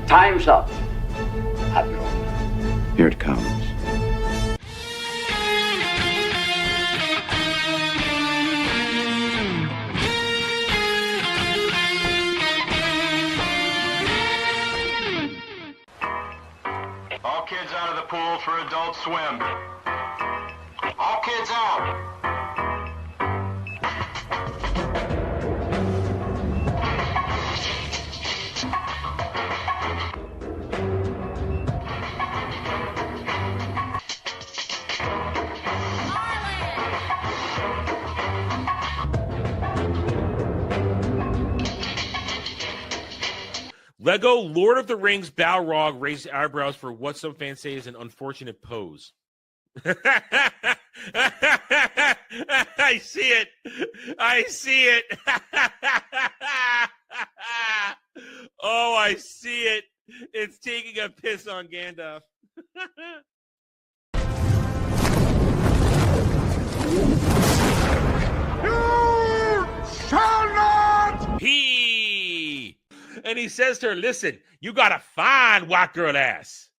Time's up, Admiral. Here it comes. All kids out of the pool for Adult Swim. All kids out. Lego Lord of the Rings Balrog raised eyebrows for what some fans say is an unfortunate pose. I see it. I see it. Oh, I see it. It's taking a piss on Gandalf. You shall not! And he says to her, listen, you got a fine white girl ass.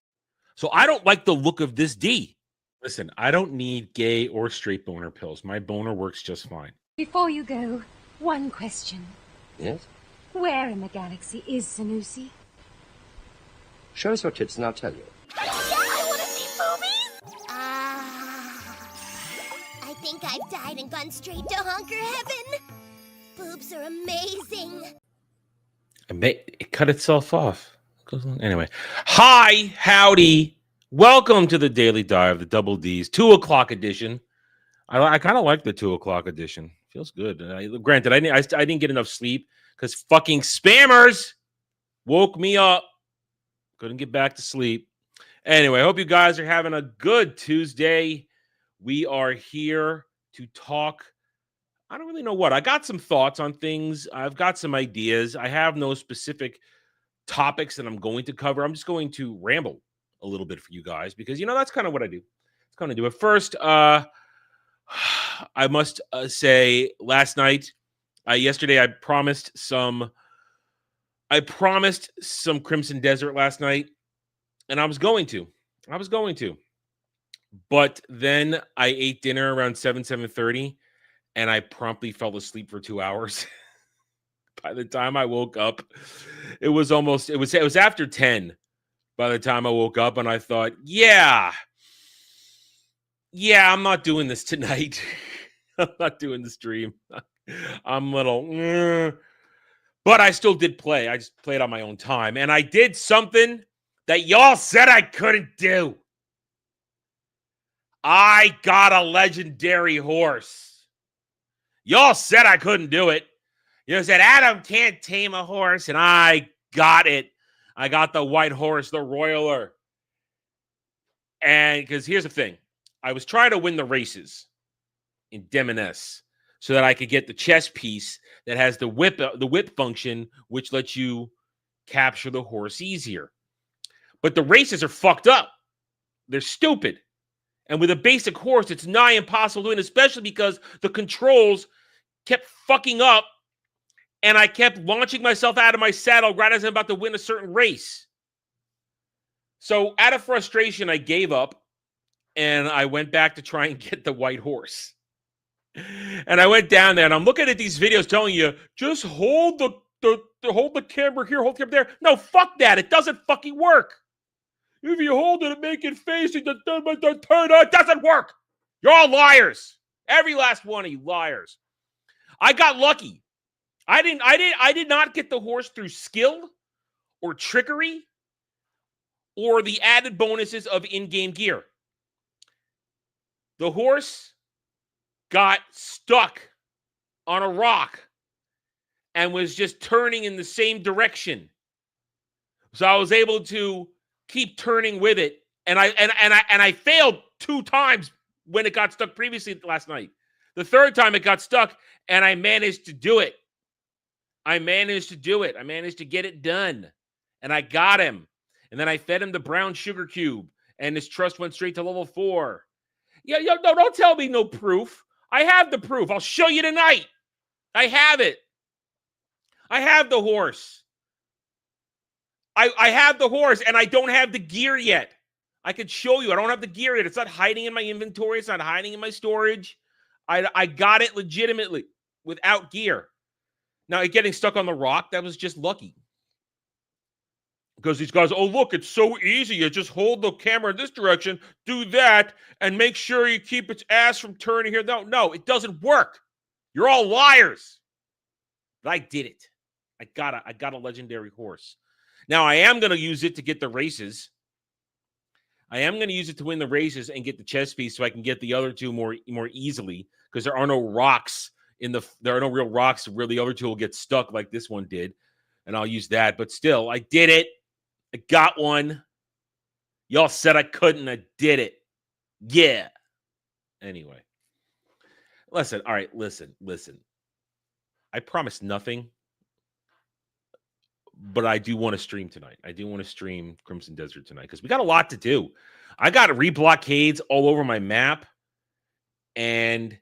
So I don't like the look of this D. Listen, I don't need gay or straight boner pills. My boner works just fine. Before you go, one question. Yes? Where in the galaxy is Sanusi? Show us your tits and I'll tell you. Yeah, I want to see boobies! I think I've died and gone straight to honker heaven. Boobs are amazing. It cut itself off. Anyway. Hi, howdy. Welcome to the Daily Dive, the Double D's 2 o'clock edition. I kind of like the 2 o'clock edition. Feels good. Granted, I didn't get enough sleep because fucking spammers woke me up. Couldn't get back to sleep. Anyway, I hope you guys are having a good Tuesday. We are here to talk. I don't really know what. I got some thoughts on things. I've got some ideas. I have no specific topics that I'm going to cover. I'm just going to ramble a little bit for you guys because, that's kind of what I do. It's kind of do it. First, I must say yesterday I promised some Crimson Desert last night, and I was going to. But then I ate dinner around 7:30. And I promptly fell asleep for 2 hours. By the time I woke up, it was after 10. By the time I woke up, and I thought, yeah, I'm not doing this tonight. I'm not doing the stream. I'm a little, but I still did play. I just played on my own time, and I did something that y'all said I couldn't do. I got a legendary horse. Y'all said I couldn't do it. You said, Adam can't tame a horse, and I got it. I got the white horse, the Royaler. And because here's the thing. I was trying to win the races in Demoness so that I could get the chess piece that has the whip function, which lets you capture the horse easier. But the races are fucked up. They're stupid. And with a basic horse, it's nigh impossible to win, especially because the controls kept fucking up, and I kept launching myself out of my saddle right as I'm about to win a certain race. So out of frustration, I gave up, and I went back to try and get the white horse. And I went down there, and I'm looking at these videos telling you, just hold the camera here, hold the camera there. No, fuck that. It doesn't fucking work. If you hold it and make it facing the turn, it doesn't work. You're all liars. Every last one of you liars. I got lucky. I did not get the horse through skill or trickery or the added bonuses of in-game gear. The horse got stuck on a rock and was just turning in the same direction. So I was able to keep turning with it, and I failed 2 times when it got stuck previously last night. The third time it got stuck, and I managed to do it. I managed to get it done, and I got him. And then I fed him the brown sugar cube, and his trust went straight to level 4. No, don't tell me no proof. I have the proof. I'll show you tonight. I have it. I have the horse. I have the horse and I don't have the gear yet. I could show you. I don't have the gear yet. It's not hiding in my inventory. It's not hiding in my storage. I got it legitimately without gear. Now, it getting stuck on the rock, that was just lucky. Because these guys, oh, look, it's so easy. You just hold the camera in this direction, do that, and make sure you keep its ass from turning here. No, it doesn't work. You're all liars. But I did it. I got a legendary horse. Now, I am going to use it to get the races. I am going to use it to win the races and get the chess piece so I can get the other two more easily, because there are no rocks there are no real rocks where the other two will get stuck like this one did. And I'll use that. But still, I did it. I got one. Y'all said I couldn't. I did it. Yeah. Anyway. Listen. All right. Listen. I promise nothing. But I do want to stream tonight. I do want to stream Crimson Desert tonight because we got a lot to do. I got reblockades all over my map. And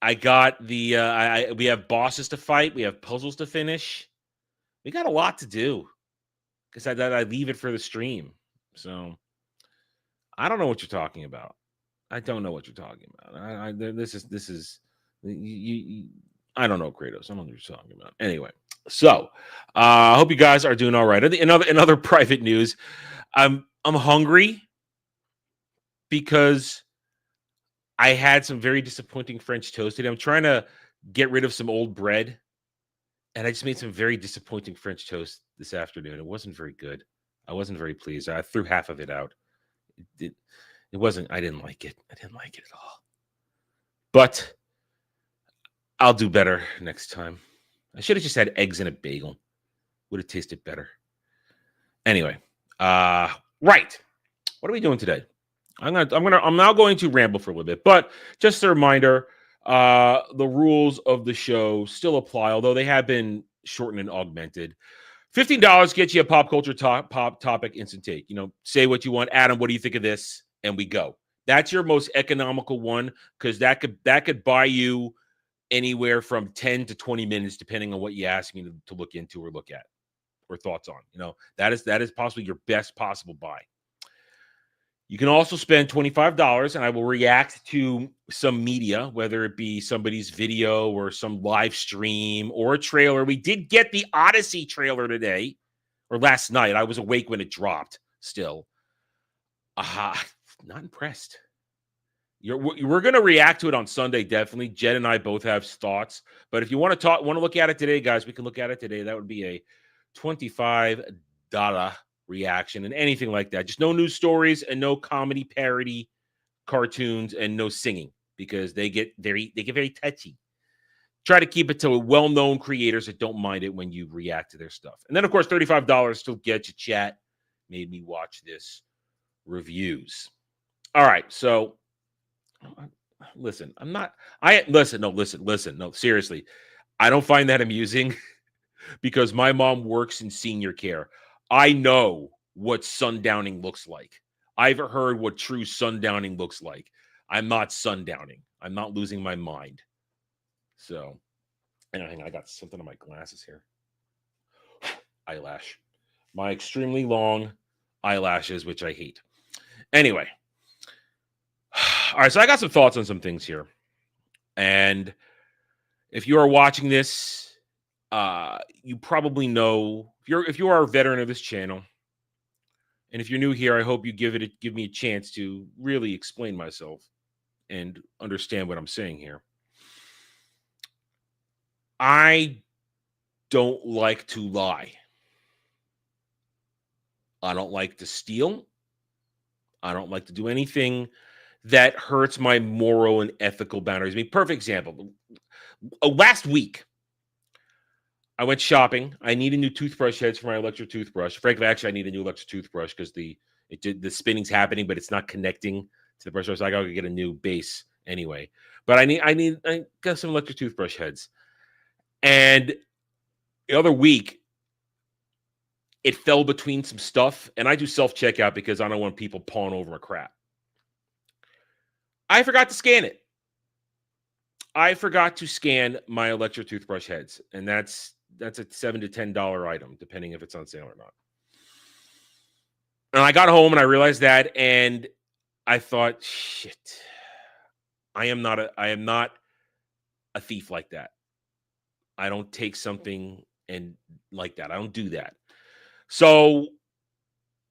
I got we have bosses to fight. We have puzzles to finish. We got a lot to do. Because I leave it for the stream. So, I don't know what you're talking about. I don't know what you're talking about. This is I don't know, Kratos. I don't know what you're talking about. Anyway, so I hope you guys are doing all right. Another private news. I'm hungry because I had some very disappointing French toast today. I'm trying to get rid of some old bread. And I just made some very disappointing French toast this afternoon. It wasn't very good. I wasn't very pleased. I threw half of it out. It wasn't, I didn't like it. I didn't like it at all. But I'll do better next time. I should have just had eggs in a bagel. Would have tasted better. Anyway, right. What are we doing today? I'm now going to ramble for a little bit, but just a reminder, the rules of the show still apply, although they have been shortened and augmented. $15 gets you a pop culture pop topic instant take. Say what you want. Adam, what do you think of this? And we go. That's your most economical one, because that could buy you anywhere from 10 to 20 minutes, depending on what you ask me to look into or look at or thoughts on. That is possibly your best possible buy. You can also spend $25 and I will react to some media, whether it be somebody's video or some live stream or a trailer. We did get the Odyssey trailer today or last night. I was awake when it dropped still. Not impressed. We're going to react to it on Sunday, definitely. Jed and I both have thoughts. But if you want to look at it today, guys, we can look at it today. That would be a $25 reaction and anything like that. Just no news stories and no comedy parody cartoons and no singing, because they get very touchy. Try to keep it to well-known creators that don't mind it when you react to their stuff. And then, of course, $35 still gets you chat. Made me watch this reviews. All right, so listen, no, seriously. I don't find that amusing because my mom works in senior care. I know what sundowning looks like. I've heard what true sundowning looks like. I'm not sundowning. I'm not losing my mind. So, hang on, I got something on my glasses here. Eyelash. My extremely long eyelashes, which I hate. Anyway. All right, so I got some thoughts on some things here. And if you are watching this, you probably know, if you are a veteran of this channel, and if you're new here, I hope you give me a chance to really explain myself and understand what I'm saying here. I don't like to lie. I don't like to steal. I don't like to do anything that hurts my moral and ethical boundaries. I mean, perfect example. Last week, I went shopping. I need a new toothbrush heads for my electric toothbrush. Frankly, actually, I need a new electric toothbrush because the spinning's happening, but it's not connecting to the brush. So I gotta get a new base anyway. But I got some electric toothbrush heads. And the other week, it fell between some stuff, and I do self-checkout because I don't want people pawing over my crap. I forgot to scan it. I forgot to scan my electric toothbrush heads, and that's that's a $7 to $10 item, depending if it's on sale or not. And I got home and I realized that, and I thought, shit, I am not a thief like that. I don't take something and like that. I don't do that. So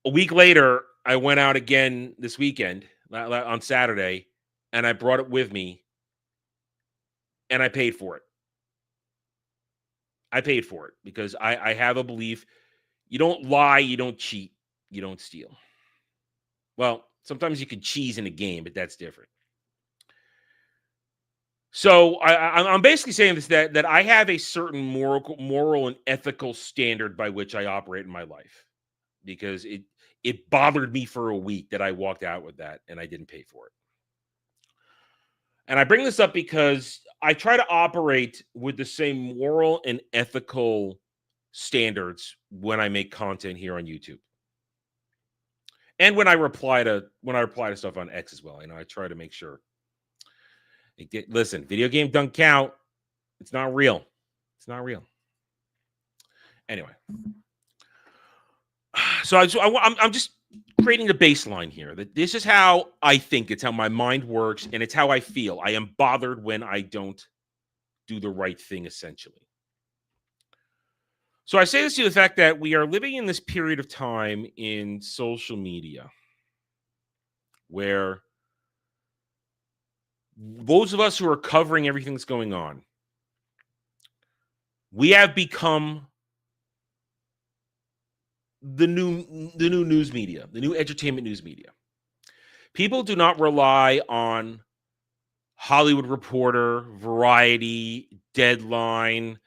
a week later, I went out again this weekend on Saturday, and I brought it with me, and I paid for it. I paid for it because I have a belief: you don't lie, you don't cheat, you don't steal. Well, sometimes you can cheese in a game, but that's different. So I'm basically saying this, that I have a certain moral and ethical standard by which I operate in my life, because it bothered me for a week that I walked out with that and I didn't pay for it. And I bring this up because I try to operate with the same moral and ethical standards when I make content here on YouTube. And when I reply to stuff on X as well, I try to make sure. Listen, video game don't count. It's not real. It's not real. Anyway, so I'm just creating the baseline here. That this is how I think. It's how my mind works, and it's how I feel. I am bothered when I don't do the right thing, essentially. So I say this to the fact that we are living in this period of time in social media where those of us who are covering everything that's going on, we have become the new news media, the new entertainment news media. People do not rely on Hollywood Reporter, Variety, Deadline,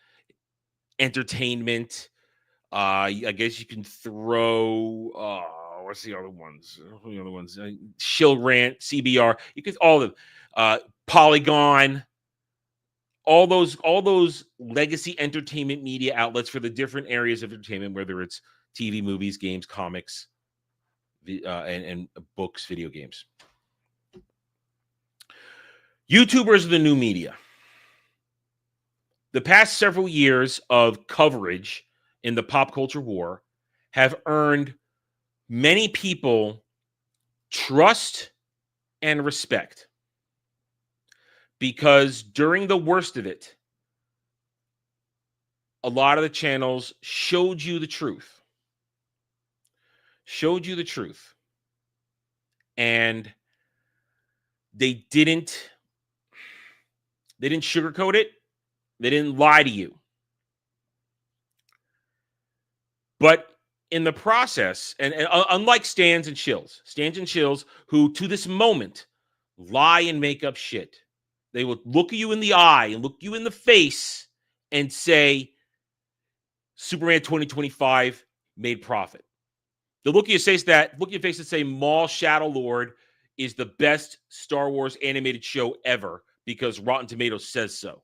Entertainment. I guess you can throw what's the other ones? The other ones? Shill Rant, CBR. You can all of them. Polygon, all those legacy entertainment media outlets for the different areas of entertainment, whether it's TV, movies, games, comics, and books, video games. YouTubers are the new media. The past several years of coverage in the pop culture war have earned many people trust and respect, because during the worst of it, a lot of the channels showed you the truth. And they didn't sugarcoat it. They didn't lie to you. But in the process, and unlike Stans and Shills, who to this moment lie and make up shit, they will look at you in the eye and look you in the face and say, Superman 2025 made profit. They'll look at your face and say, Maul Shadow Lord is the best Star Wars animated show ever because Rotten Tomatoes says so.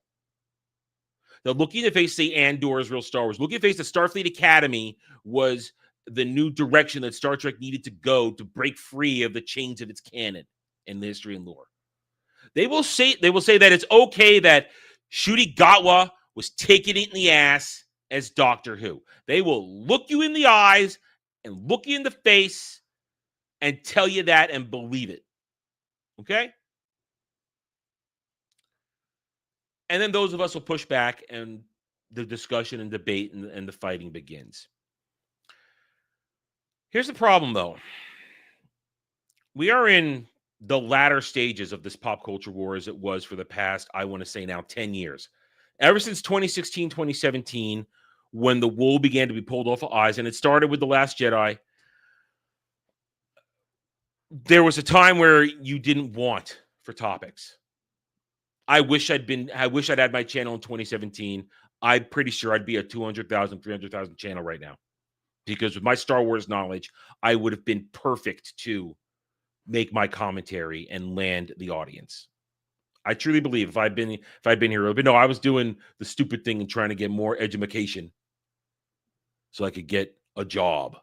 They'll look in the face and say Andor is real Star Wars. Look in the face that Starfleet Academy was the new direction that Star Trek needed to go to break free of the chains of its canon and history and lore. They will say that it's okay that Ncuti Gatwa was taking it in the ass as Doctor Who. They will look you in the eyes and look you in the face and tell you that and believe it. Okay? And then those of us will push back, and the discussion and debate and the fighting begins. Here's the problem, though. We are in the latter stages of this pop culture war as it was for the past, I want to say now, 10 years. Ever since 2016, 2017, when the wool began to be pulled off of eyes, and it started with The Last Jedi, there was a time where you didn't want for topics. I wish I'd had my channel in 2017. I'm pretty sure I'd be a 200,000, 300,000 channel right now. Because with my Star Wars knowledge, I would have been perfect to make my commentary and land the audience. I truly believe if I'd been here, but no, I was doing the stupid thing and trying to get more education so I could get a job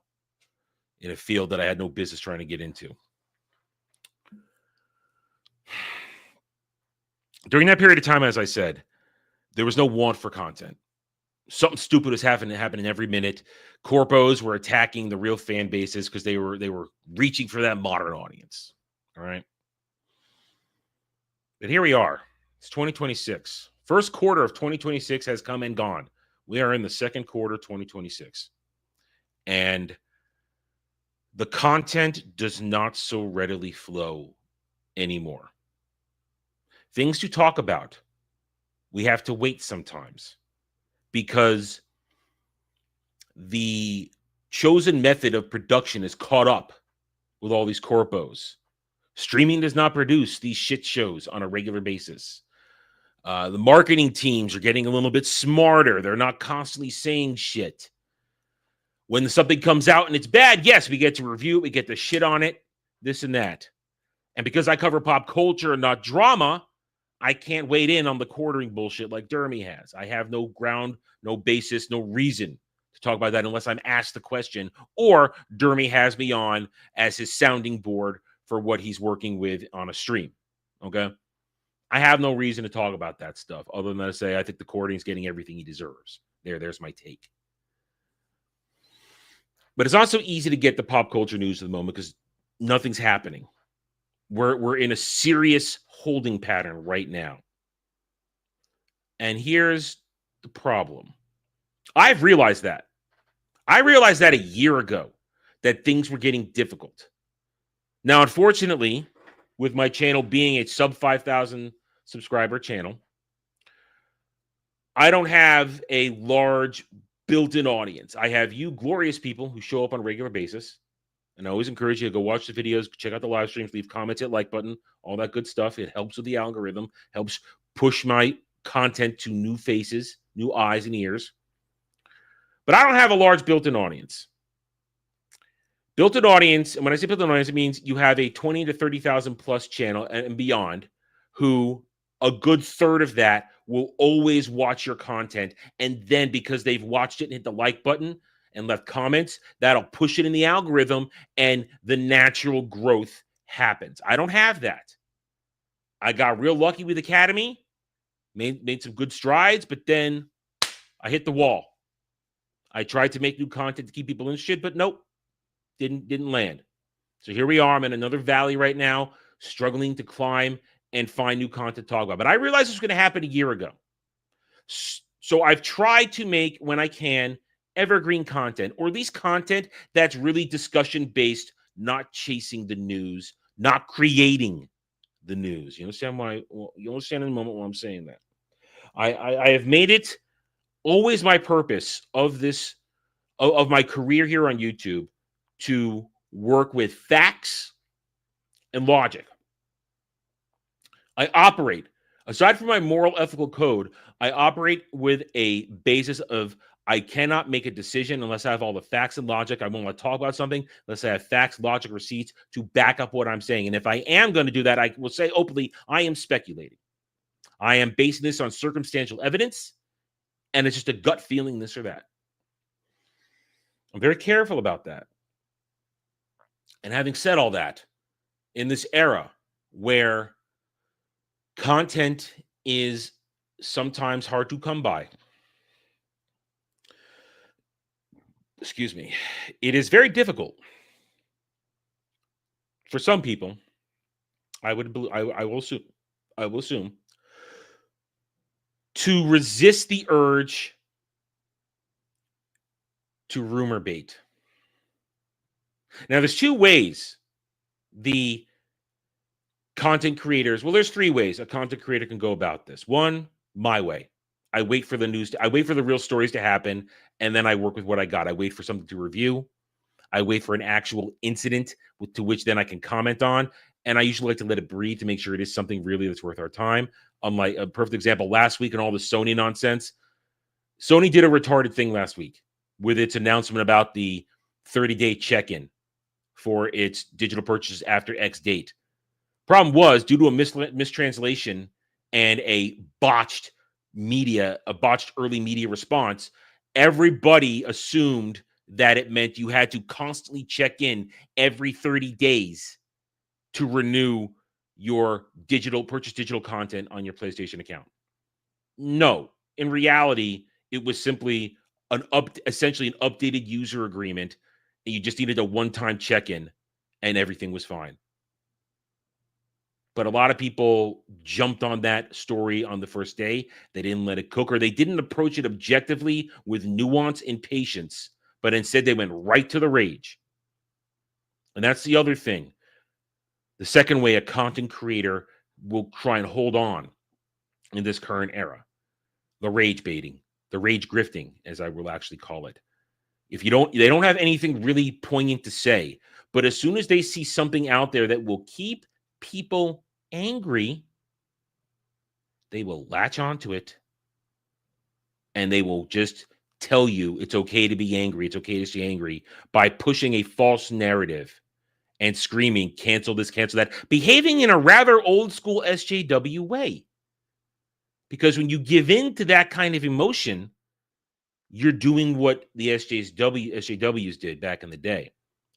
in a field that I had no business trying to get into. During that period of time, as I said, there was no want for content. something stupid was happening every minute. Corpos were attacking the real fan bases because they were reaching for that modern audience. All right. But here we are. It's 2026. First quarter of 2026 has come and gone. We are in the second quarter, 2026. And the content does not so readily flow anymore. Things to talk about, we have to wait sometimes because the chosen method of production is caught up with all these corpos. Streaming does not produce these shit shows on a regular basis. The marketing teams are getting a little bit smarter. They're not constantly saying shit. When something comes out and it's bad, yes, we get to review it. We get to shit on it, this and that. And because I cover pop culture and not drama, I can't wade in on the quartering bullshit like Dermy has. I have no ground, no basis, no reason to talk about that unless I'm asked the question or Dermy has me on as his sounding board for what he's working with on a stream. Okay? I have no reason to talk about that stuff other than to say I think the quartering's getting everything he deserves. There's my take. But it's not so easy to get the pop culture news at the moment because nothing's happening. We're in a serious holding pattern right now. And here's the problem. I've realized that. I realized that a year ago that things were getting difficult. Now, unfortunately, with my channel being a sub 5,000 subscriber channel, I don't have a large built-in audience. I have you glorious people who show up on a regular basis. And I always encourage you to go watch the videos, check out the live streams, leave comments, hit like button, all that good stuff. It helps with the algorithm, helps push my content to new faces, new eyes and ears. But I don't have a large built-in audience. Built-in audience, and when I say built-in audience, it means you have a 20 to 30,000 plus channel and beyond who a good third of that will always watch your content. And then because they've watched it and hit the like button and left comments, that'll push it in the algorithm and the natural growth happens. I don't have that. I got real lucky with Academy, made some good strides, but then I hit the wall. I tried to make new content to keep people interested, but nope, didn't land. So here we are. I'm in another valley right now, struggling to climb and find new content to talk about. But I realized this was going to happen a year ago. So I've tried to make, when I can, evergreen content, or at least content that's really discussion-based, not chasing the news, not creating the news. You understand why? Well, you understand in a moment why I'm saying that. I have made it always my purpose of this, of my career here on YouTube, to work with facts and logic. I operate, aside from my moral ethical code, I operate with a basis of I cannot make a decision unless I have all the facts and logic. I won't want to talk about something unless I have facts, logic, receipts to back up what I'm saying. And if I am going to do that, I will say openly, I am speculating. I am basing this on circumstantial evidence, and it's just a gut feeling, this or that. I'm very careful about that. And having said all that, in this era where content is sometimes hard to come by, excuse me, it is very difficult for some people. I will assume to resist the urge to rumor bait. Now, there's two ways the content creators, well, there's three ways a content creator can go about this. One, my way. I wait for the news. I wait for the real stories to happen, and then I work with what I got. I wait for something to review. I wait for an actual incident to which then I can comment on, and I usually like to let it breathe to make sure it is something really that's worth our time. Unlike a perfect example, last week and all the Sony nonsense, Sony did a retarded thing last week with its announcement about the 30-day check-in for its digital purchases after X date. Problem was, due to a mistranslation and a botched early media response, everybody assumed that it meant you had to constantly check in every 30 days to renew your digital content on your PlayStation account. No, in reality, It was simply essentially an updated user agreement, and you just needed a one-time check-in, and everything was fine. But a lot of people jumped on that story on the first day. They didn't let it cook, or they didn't approach it objectively with nuance and patience, but instead they went right to the rage. And that's the other thing. The second way a content creator will try and hold on in this current era, the rage baiting, the rage grifting, as I will actually call it. If they don't have anything really poignant to say, but as soon as they see something out there that will keep people angry, they will latch onto it, and they will just tell you it's okay to be angry. It's okay to stay angry by pushing a false narrative and screaming, cancel this, cancel that, behaving in a rather old school SJW way. Because when you give in to that kind of emotion, you're doing what the SJWs did back in the day.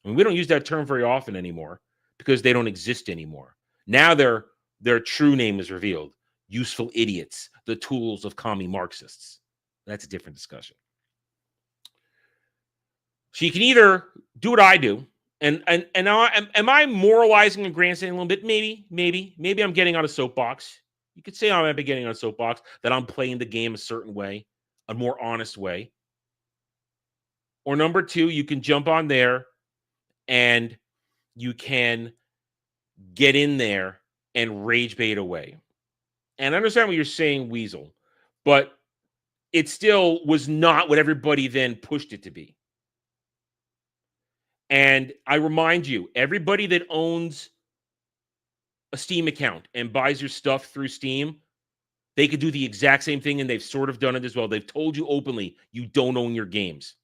I mean, we don't use that term very often anymore because they don't exist anymore. Now their true name is revealed. Useful idiots, the tools of commie Marxists. That's a different discussion. So you can either do what I do, and now am I moralizing and grandstanding a little bit? Maybe I'm getting on a soapbox. You could say I might be getting on a soapbox, that I'm playing the game a certain way, a more honest way. Or number two, you can jump on there and you can get in there and rage bait away. And I understand what you're saying, Weasel, but it still was not what everybody then pushed it to be. And I remind you, everybody that owns a Steam account and buys your stuff through Steam, they could do the exact same thing, and they've sort of done it as well. They've told you openly, you don't own your games.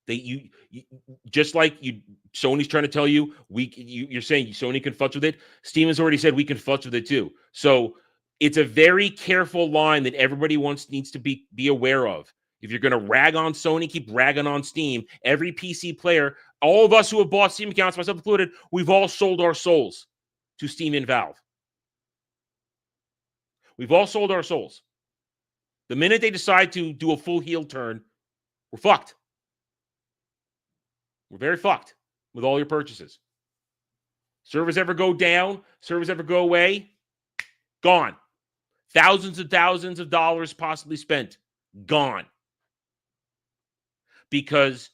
You just like Sony's trying to tell you, you're saying Sony can futz with it. Steam has already said we can futz with it too. So it's a very careful line that everybody needs to be aware of. If you're going to rag on Sony, keep ragging on Steam. Every PC player, all of us who have bought Steam accounts, myself included, we've all sold our souls to Steam and Valve. We've all sold our souls. The minute they decide to do a full heel turn, we're fucked. We're very fucked with all your purchases. Servers ever go down, servers ever go away, gone. Thousands and thousands of dollars possibly spent, gone. Because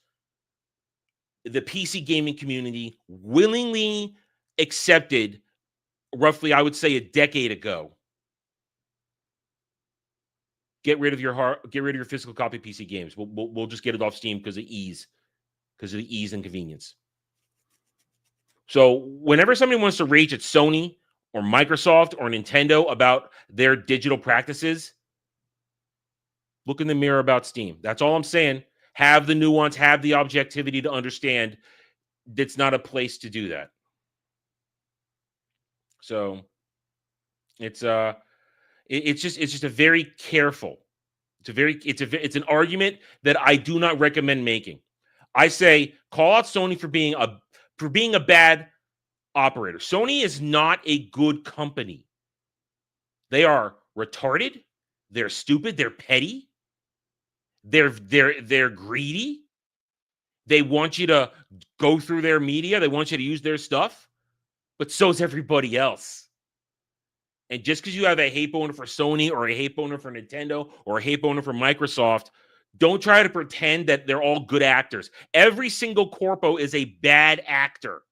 the PC gaming community willingly accepted, roughly, I would say, a decade ago, get rid of your physical copy PC games. We'll just get it off Steam because of ease and convenience. So whenever somebody wants to rage at Sony or Microsoft or Nintendo about their digital practices, look in the mirror about Steam. That's all I'm saying. Have the nuance, have the objectivity to understand that's not a place to do that. So it's just a very careful. It's an argument that I do not recommend making. I say call out Sony for being a bad operator. Sony is not a good company. They are retarded. They're stupid. They're petty. They're greedy. They want you to go through their media. They want you to use their stuff. But so's everybody else. And just because you have a hate boner for Sony or a hate boner for Nintendo or a hate boner for Microsoft, don't try to pretend that they're all good actors. Every single corpo is a bad actor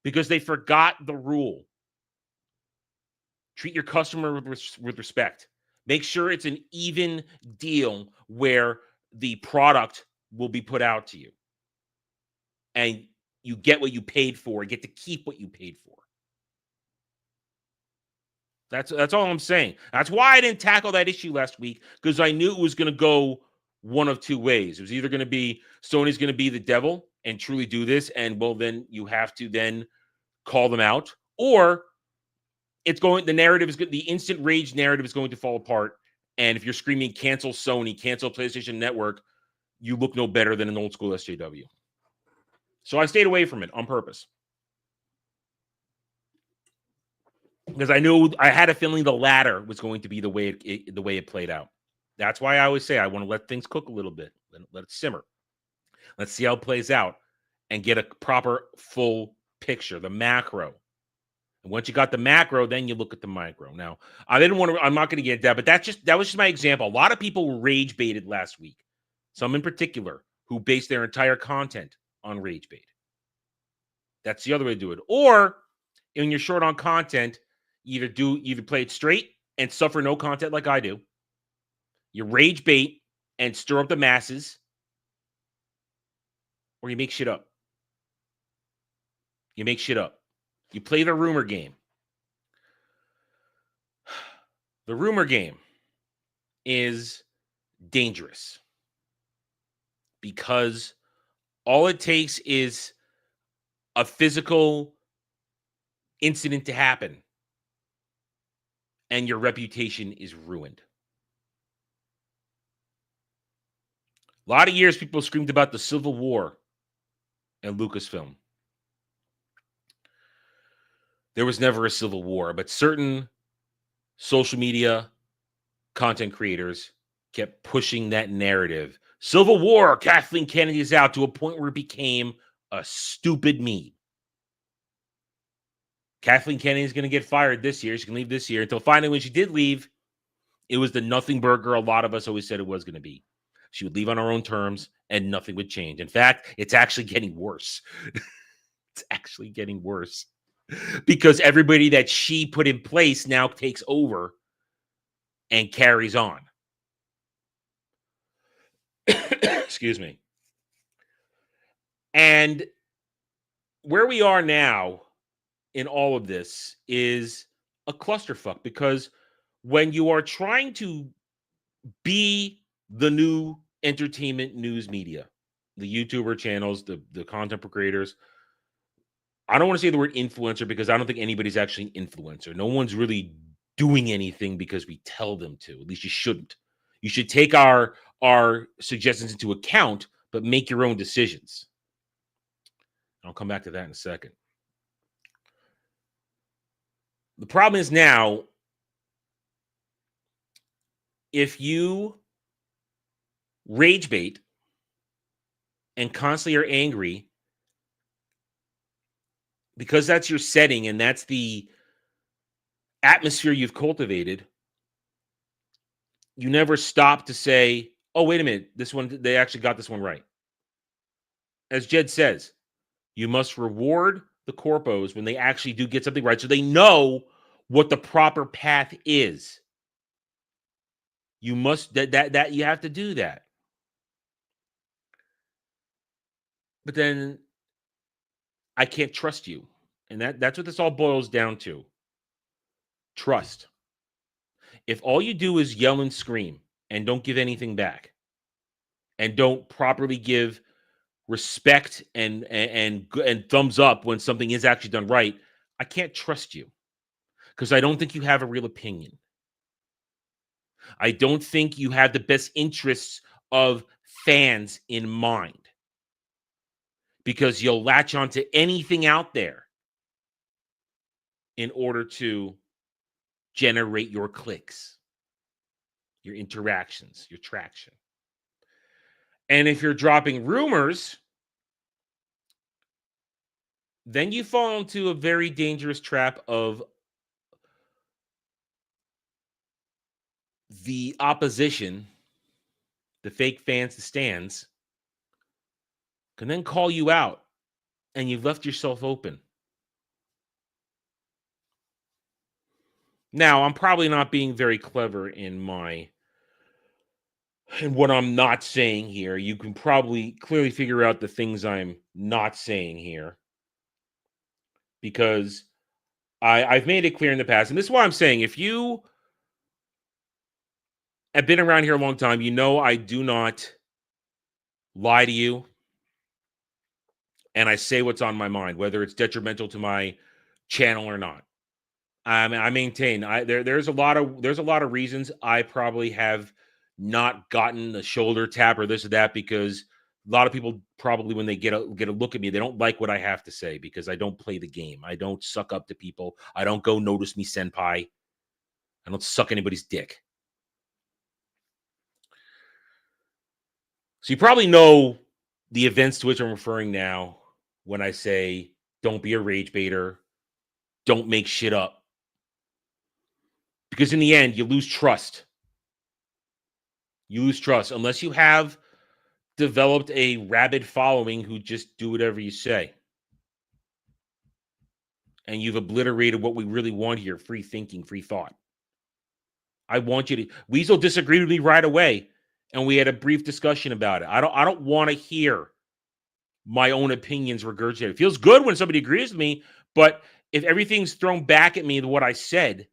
because they forgot the rule. Treat your customer with respect. Make sure it's an even deal where the product will be put out to you. And you get what you paid for, get to keep what you paid for. That's all I'm saying. That's why I didn't tackle that issue last week, because I knew it was going to go one of two ways. It was either going to be Sony's going to be the devil and truly do this, and well, then you have to then call them out, or the narrative is good. The instant rage narrative is going to fall apart. And if you're screaming, cancel Sony, cancel PlayStation Network, you look no better than an old school SJW. So I stayed away from it on purpose. because I had a feeling the latter was going to be the way it played out. That's why I always say I want to let things cook a little bit, let it simmer. Let's see how it plays out and get a proper full picture, the macro. And once you got the macro, then you look at the micro. Now, I'm not going to get into that, but that was just my example. A lot of people were rage baited last week. Some in particular who based their entire content on rage bait. That's the other way to do it. Or when you're short on content, either play it straight and suffer no content like I do. You rage bait and stir up the masses, or you make shit up. You make shit up. You play the rumor game. The rumor game is dangerous because all it takes is a physical incident to happen and your reputation is ruined. A lot of years people screamed about the Civil War in Lucasfilm. There was never a civil war, but certain social media content creators kept pushing that narrative. Civil War, Kathleen Kennedy is out, to a point where it became a stupid meme. Kathleen Kennedy is going to get fired this year. She can leave this year. Until finally, when she did leave, it was the nothing burger a lot of us always said it was going to be. She would leave on her own terms and nothing would change. In fact, it's actually getting worse. It's actually getting worse because everybody that she put in place now takes over and carries on. Excuse me. And where we are now in all of this is a clusterfuck, because when you are trying to be the new entertainment news media, the YouTuber channels, the content creators, I don't want to say the word influencer because I don't think anybody's actually an influencer. No one's really doing anything because we tell them to. At least you shouldn't. You should take our suggestions into account, but make your own decisions. I'll come back to that in a second. The problem is now, if you rage bait and constantly are angry, because that's your setting and that's the atmosphere you've cultivated, you never stop to say, oh, wait a minute, this one, they actually got this one right. As Jed says, you must reward the corpos when they actually do get something right, so they know what the proper path is. You must, that you have to do that. But then I can't trust you. And that's what this all boils down to. Trust. If all you do is yell and scream and don't give anything back and don't properly give respect and thumbs up when something is actually done right, I can't trust you because I don't think you have a real opinion. I don't think you have the best interests of fans in mind, because you'll latch onto anything out there in order to generate your clicks, your interactions, your traction. And if you're dropping rumors, then you fall into a very dangerous trap of the opposition, the fake fans, the stands, can then call you out, and you've left yourself open. Now, I'm probably not being very clever in what I'm not saying here. You can probably clearly figure out the things I'm not saying here, because I've made it clear in the past, and this is why I'm saying, if you have been around here a long time, you know I do not lie to you, and I say what's on my mind, whether it's detrimental to my channel or not. I maintain there's a lot of reasons I probably have not gotten the shoulder tap or this or that, because A lot of people probably, when they get a look at me, they don't like what I have to say because I don't play the game. I don't suck up to people. I don't go notice me senpai. I don't suck anybody's dick. So you probably know the events to which I'm referring now when I say don't be a rage baiter, don't make shit up. Because in the end, you lose trust. You lose trust unless you have developed a rabid following who just do whatever you say. And you've obliterated what we really want here, free thinking, free thought. I want you to... Weasel disagreed with me right away, and we had a brief discussion about it. I don't want to hear my own opinions regurgitated. It feels good when somebody agrees with me, but if everything's thrown back at me to what I said,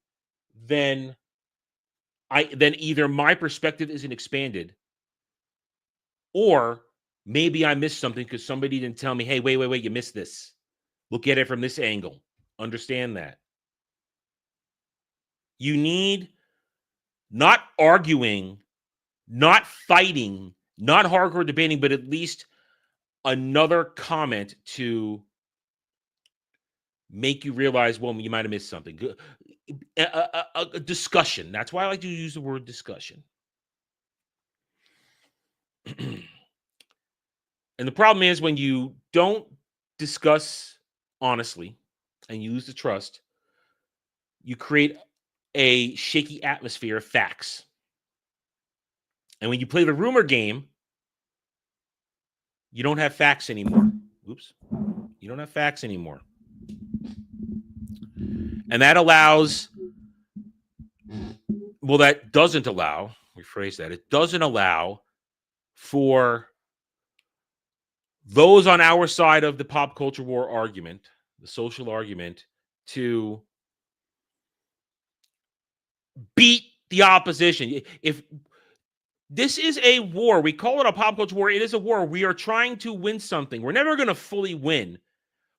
then either my perspective isn't expanded, or maybe I missed something because somebody didn't tell me, hey, wait, you missed this. Look at it from this angle. Understand that. You need not arguing, not fighting, not hardcore debating, but at least another comment to make you realize, well, you might have missed something. A discussion. That's why I like to use the word discussion. And the problem is when you don't discuss honestly and you lose the trust, you create a shaky atmosphere of facts. And when you play the rumor game, you don't have facts anymore. Oops. You don't have facts anymore. And that allows, well, that doesn't allow, rephrase that, it doesn't allow for those on our side of the pop culture war argument, the social argument, to beat the opposition. If this is a war, we call it a pop culture war, it is a war. We are trying to win something. We're never going to fully win,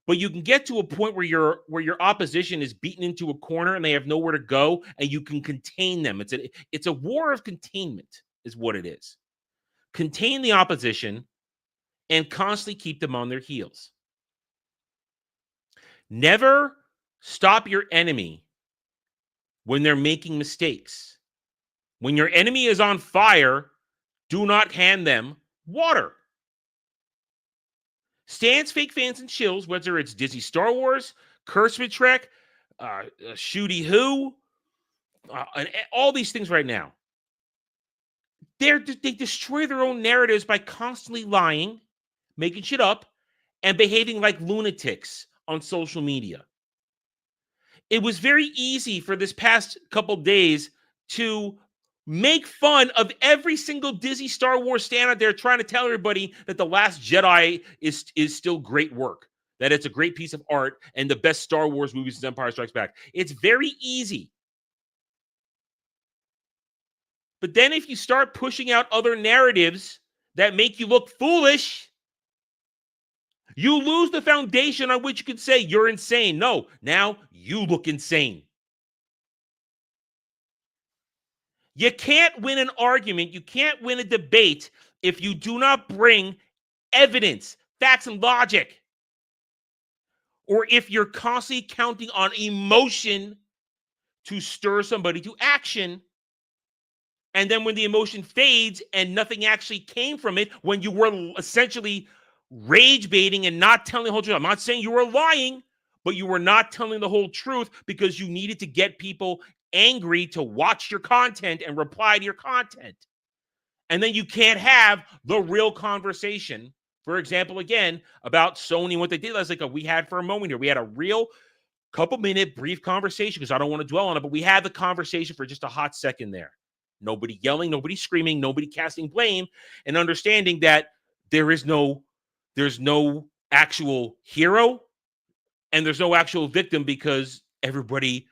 but you can get to a point where your opposition is beaten into a corner and they have nowhere to go, and you can contain them. It's a war of containment is what it is. Contain the opposition and constantly keep them on their heels. Never stop your enemy when they're making mistakes. When your enemy is on fire, do not hand them water. Stands, fake fans, and chills, whether it's Disney Star Wars, Kurtzman Trek, Shooty Who, and all these things right now. They destroy their own narratives by constantly lying, making shit up, and behaving like lunatics on social media. It was very easy for this past couple days to make fun of every single Disney Star Wars stand out there trying to tell everybody that The Last Jedi is still great work, that it's a great piece of art and the best Star Wars movie since Empire Strikes Back. It's very easy. But then if you start pushing out other narratives that make you look foolish, you lose the foundation on which you can say you're insane. No, now you look insane. You can't win an argument. You can't win a debate if you do not bring evidence, facts, and logic. Or if you're constantly counting on emotion to stir somebody to action. And then when the emotion fades and nothing actually came from it, when you were essentially rage baiting and not telling the whole truth. I'm not saying you were lying, but you were not telling the whole truth because you needed to get people angry to watch your content and reply to your content. And then you can't have the real conversation. For example, again, about Sony and what they did. That's like we had for a moment here. We had a real couple-minute brief conversation because I don't want to dwell on it, but we had the conversation for just a hot second there. Nobody yelling, nobody screaming, nobody casting blame, and understanding that there's no actual hero and there's no actual victim because everybody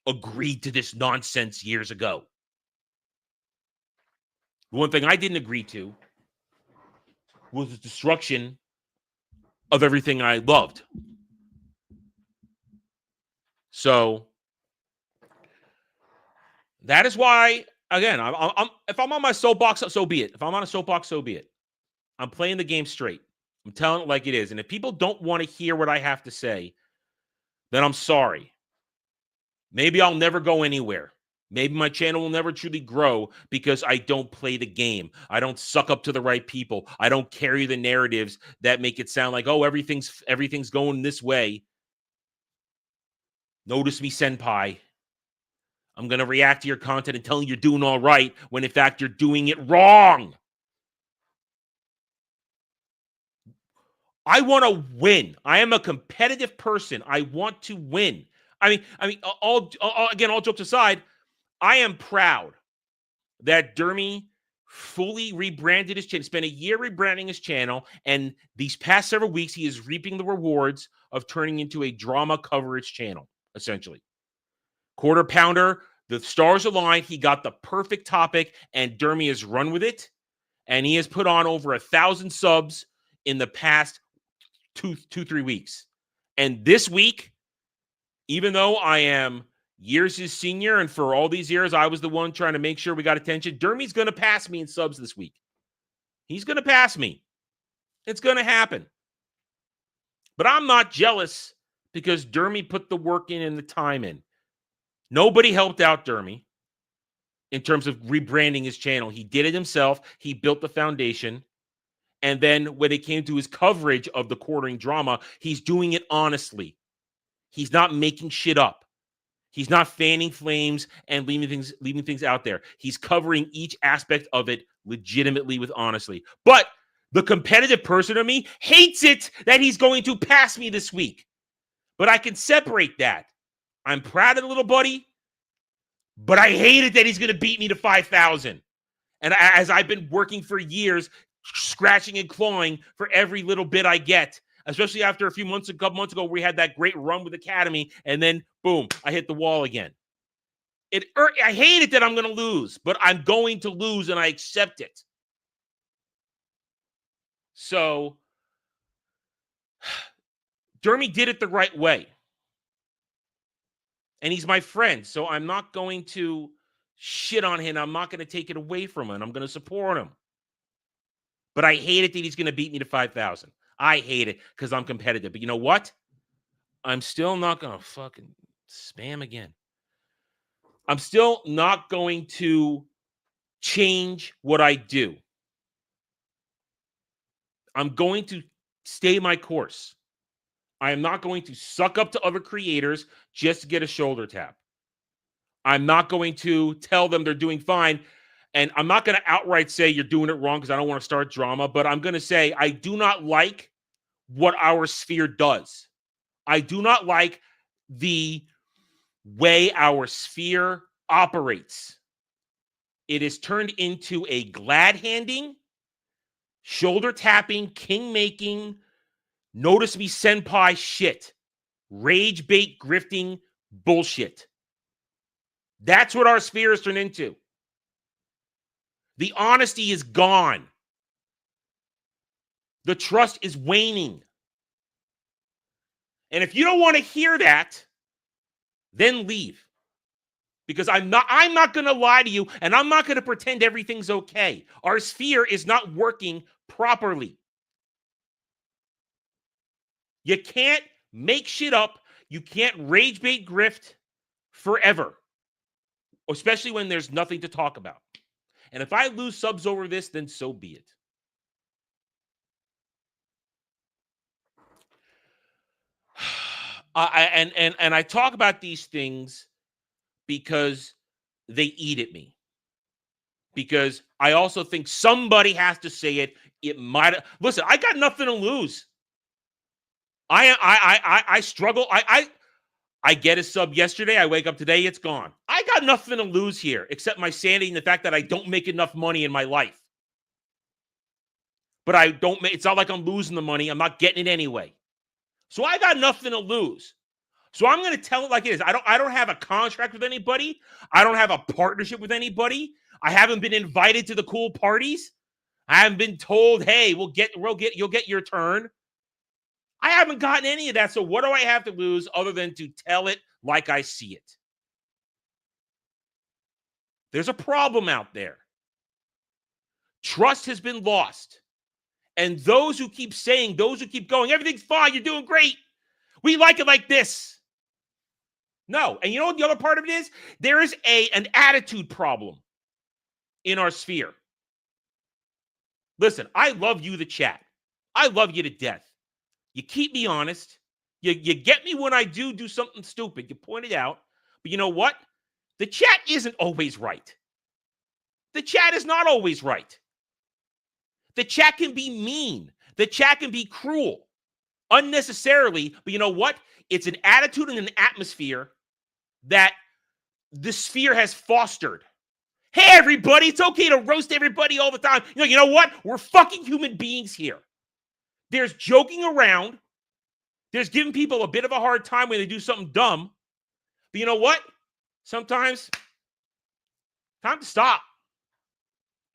agreed to this nonsense years ago. The one thing I didn't agree to was the destruction of everything I loved. So that is why, again, I'm if I'm on my soapbox, so be it. If I'm on a soapbox, so be it. I'm playing the game straight. I'm telling it like it is. And if people don't want to hear what I have to say, then I'm sorry. Maybe I'll never go anywhere. Maybe my channel will never truly grow because I don't play the game. I don't suck up to the right people. I don't carry the narratives that make it sound like, oh, everything's going this way. Notice me, senpai. I'm going to react to your content and tell you you're doing all right when in fact you're doing it wrong. I want to win. I am a competitive person. I want to win. I mean, all jokes aside, I am proud that Dermy fully rebranded his channel, spent a year rebranding his channel, and these past several weeks, he is reaping the rewards of turning into a drama coverage channel, essentially. Quarter Pounder, the stars aligned. He got the perfect topic, and Dermy has run with it, and he has put on over 1,000 subs in the past 3 weeks. And this week, even though I am years his senior, and for all these years, I was the one trying to make sure we got attention, Dermy's going to pass me in subs this week. He's going to pass me. It's going to happen. But I'm not jealous because Dermy put the work in and the time in. Nobody helped out Dermy in terms of rebranding his channel. He did it himself. He built the foundation. And then when it came to his coverage of the quartering drama, he's doing it honestly. He's not making shit up. He's not fanning flames and leaving things out there. He's covering each aspect of it legitimately with honesty. But the competitive person in me hates it that he's going to pass me this week. But I can separate that. I'm proud of the little buddy, but I hate it that he's going to beat me to 5,000. And as I've been working for years, scratching and clawing for every little bit I get, especially after a couple months ago, we had that great run with Academy, and then boom, I hit the wall again. I hate it that I'm going to lose, but I'm going to lose, and I accept it. So, Dermy did it the right way. And he's my friend, so I'm not going to shit on him. I'm not going to take it away from him. I'm going to support him. But I hate it that he's going to beat me to 5,000. I hate it because I'm competitive. But you know what? I'm still not going to fucking spam again. I'm still not going to change what I do. I'm going to stay my course. I am not going to suck up to other creators just to get a shoulder tap. I'm not going to tell them they're doing fine. And I'm not going to outright say you're doing it wrong because I don't want to start drama. But I'm going to say I do not like what our sphere does. I do not like the way our sphere operates. It is turned into a glad-handing, shoulder-tapping, king-making, notice me senpai shit. Rage bait grifting bullshit. That's what our sphere has turned into. The honesty is gone. The trust is waning. And if you don't want to hear that, then leave. Because I'm not going to lie to you, and I'm not going to pretend everything's okay. Our sphere is not working properly. You can't make shit up. You can't rage bait grift forever. Especially when there's nothing to talk about. And if I lose subs over this, then so be it. And I talk about these things because they eat at me. Because I also think somebody has to say it. It might listen. I got nothing to lose. I struggle. I get a sub yesterday. I wake up today. It's gone. I got nothing to lose here except my sanity and the fact that I don't make enough money in my life. But it's not like I'm losing the money. I'm not getting it anyway. So I got nothing to lose. So I'm going to tell it like it is. I don't have a contract with anybody. I don't have a partnership with anybody. I haven't been invited to the cool parties. I haven't been told, hey, you'll get your turn. I haven't gotten any of that. So what do I have to lose other than to tell it like I see it? There's a problem out there. Trust has been lost. And those who keep saying, those who keep going, everything's fine, you're doing great. We like it like this. No. And you know what the other part of it is? There is an attitude problem in our sphere. Listen, I love you, the chat. I love you to death. You keep me honest. You get me when I do something stupid. You point it out. But you know what? The chat isn't always right. The chat is not always right. The chat can be mean. The chat can be cruel. Unnecessarily. But you know what? It's an attitude and an atmosphere that the sphere has fostered. Hey, everybody, it's okay to roast everybody all the time. You know what? We're fucking human beings here. There's joking around. There's giving people a bit of a hard time when they do something dumb. But you know what? Sometimes, time to stop.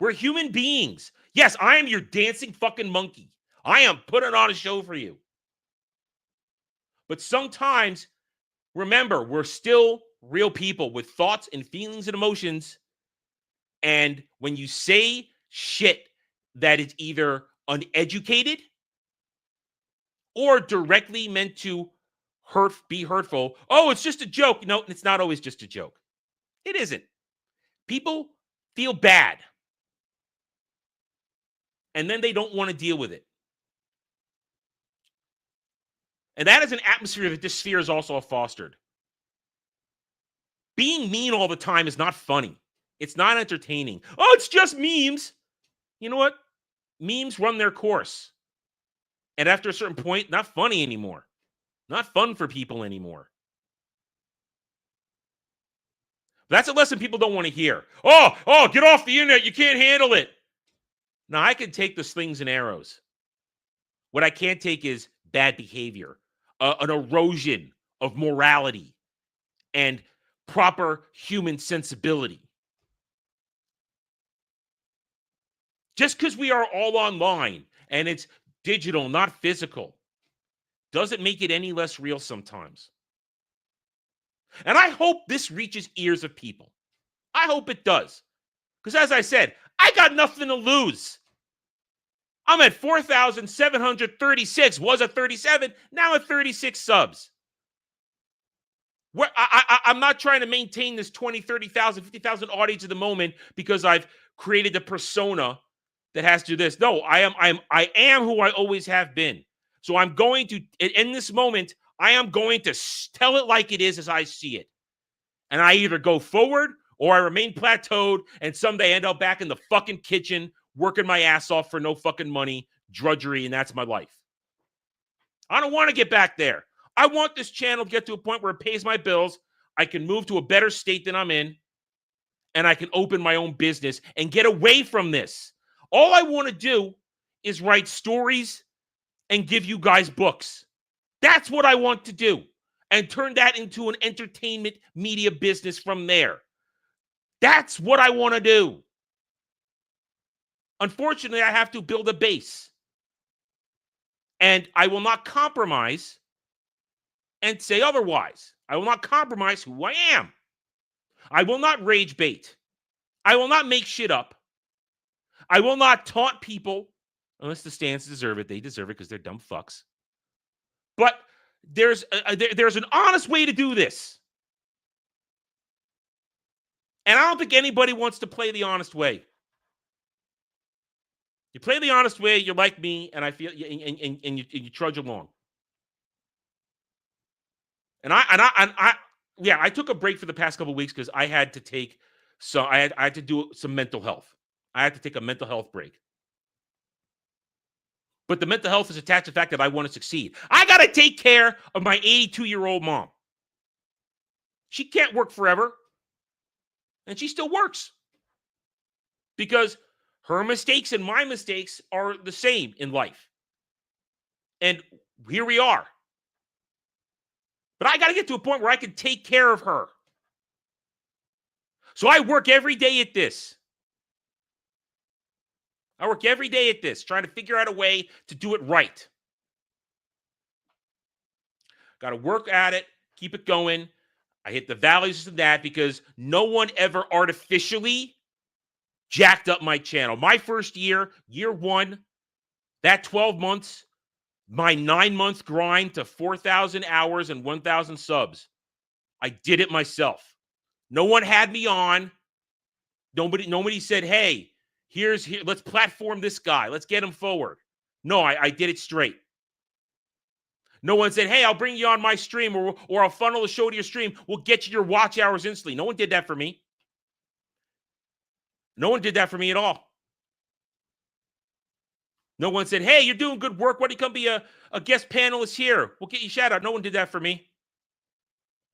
We're human beings. Yes, I am your dancing fucking monkey. I am putting on a show for you. But sometimes, remember, we're still real people with thoughts and feelings and emotions. And when you say shit that is either uneducated or directly meant to be hurtful, oh, it's just a joke. No, it's not always just a joke. It isn't. People feel bad. And then they don't want to deal with it. And that is an atmosphere that this sphere has also fostered. Being mean all the time is not funny. It's not entertaining. Oh, it's just memes. You know what? Memes run their course. And after a certain point, not funny anymore. Not fun for people anymore. That's a lesson people don't want to hear. Oh, get off the internet. You can't handle it. Now, I can take the slings and arrows. What I can't take is bad behavior, an erosion of morality and proper human sensibility. Just because we are all online and it's digital, not physical, doesn't make it any less real sometimes. And I hope this reaches ears of people. I hope it does. Because as I said, I got nothing to lose. I'm at 4,736, was at 37, now at 36 subs. I'm not trying to maintain this 20, 30,000, 50,000 audience at the moment because I've created a persona that has to do this. No, I am who I always have been. So I'm going to, in this moment, I am going to tell it like it is as I see it. And I either go forward or I remain plateaued and someday end up back in the fucking kitchen working my ass off for no fucking money, drudgery, and that's my life. I don't want to get back there. I want this channel to get to a point where it pays my bills. I can move to a better state than I'm in, and I can open my own business and get away from this. All I want to do is write stories and give you guys books. That's what I want to do, and turn that into an entertainment media business from there. That's what I want to do. Unfortunately, I have to build a base. And I will not compromise and say otherwise. I will not compromise who I am. I will not rage bait. I will not make shit up. I will not taunt people unless the stands deserve it. They deserve it because they're dumb fucks. But there's an honest way to do this. And I don't think anybody wants to play the honest way. You play the honest way, you're like me, and I feel and you trudge along. And I took a break for the past couple of weeks because I had to take I had to do some mental health. I had to take a mental health break. But the mental health is attached to the fact that I want to succeed. I got to take care of my 82-year-old mom. She can't work forever. And she still works. Because her mistakes and my mistakes are the same in life. And here we are. But I got to get to a point where I can take care of her. So I work every day at this. Trying to figure out a way to do it right. Got to work at it, keep it going. I hit the values of that because no one ever artificially jacked up my channel. My first year, year one, That 12 months, my 9-month grind to 4,000 hours and 1,000 subs, I did it myself. No one had me on. Nobody said, hey, let's platform this guy. Let's get him forward. No, I did it straight. No one said, hey, I'll bring you on my stream or I'll funnel a show to your stream. We'll get you your watch hours instantly. No one did that for me. No one did that for me at all. No one said, hey, you're doing good work. Why don't you come be a guest panelist here? We'll get you a shout out. No one did that for me.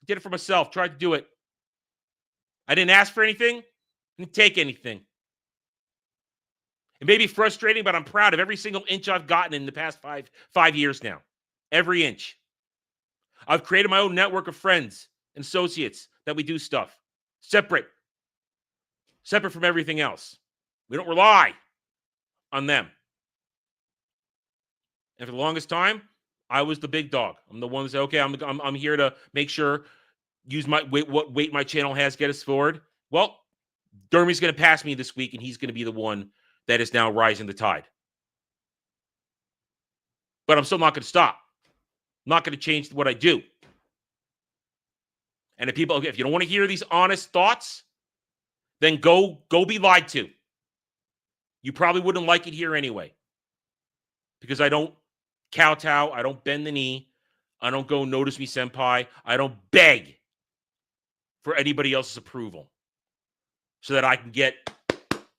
I did it for myself. Tried to do it. I didn't ask for anything. Didn't take anything. It may be frustrating, but I'm proud of every single inch I've gotten in the past five years now. Every inch. I've created my own network of friends and associates that we do stuff. Separate from everything else. We don't rely on them. And for the longest time, I was the big dog. I'm the one that said, okay, I'm here to make sure, use my weight, what weight my channel has, get us forward. Well, Dermy's going to pass me this week, and he's going to be the one that is now rising the tide. But I'm still not going to stop. I'm not going to change what I do. And if you don't want to hear these honest thoughts, then go be lied to. You probably wouldn't like it here anyway. Because I don't kowtow, I don't bend the knee, I don't go notice me senpai, I don't beg for anybody else's approval so that I can get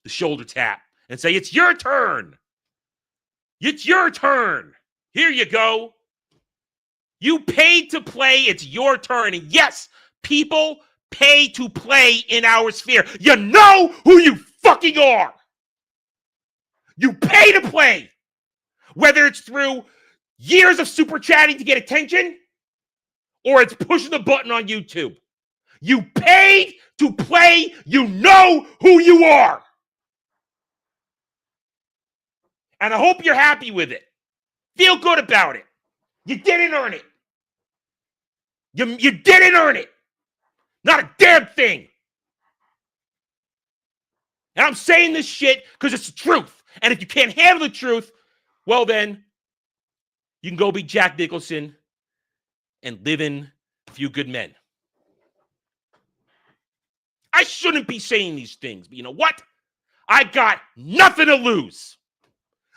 the shoulder tap and say, it's your turn. It's your turn. Here you go. You paid to play. It's your turn. And yes, people pay to play in our sphere. You know who you fucking are. You pay to play. Whether it's through years of super chatting to get attention or it's pushing the button on YouTube. You paid to play. You know who you are. And I hope you're happy with it. Feel good about it. You didn't earn it. You didn't earn it. Not a damn thing. And I'm saying this shit because it's the truth. And if you can't handle the truth, well then, you can go be Jack Nicholson and live in A Few Good Men. I shouldn't be saying these things, but you know what? I got nothing to lose.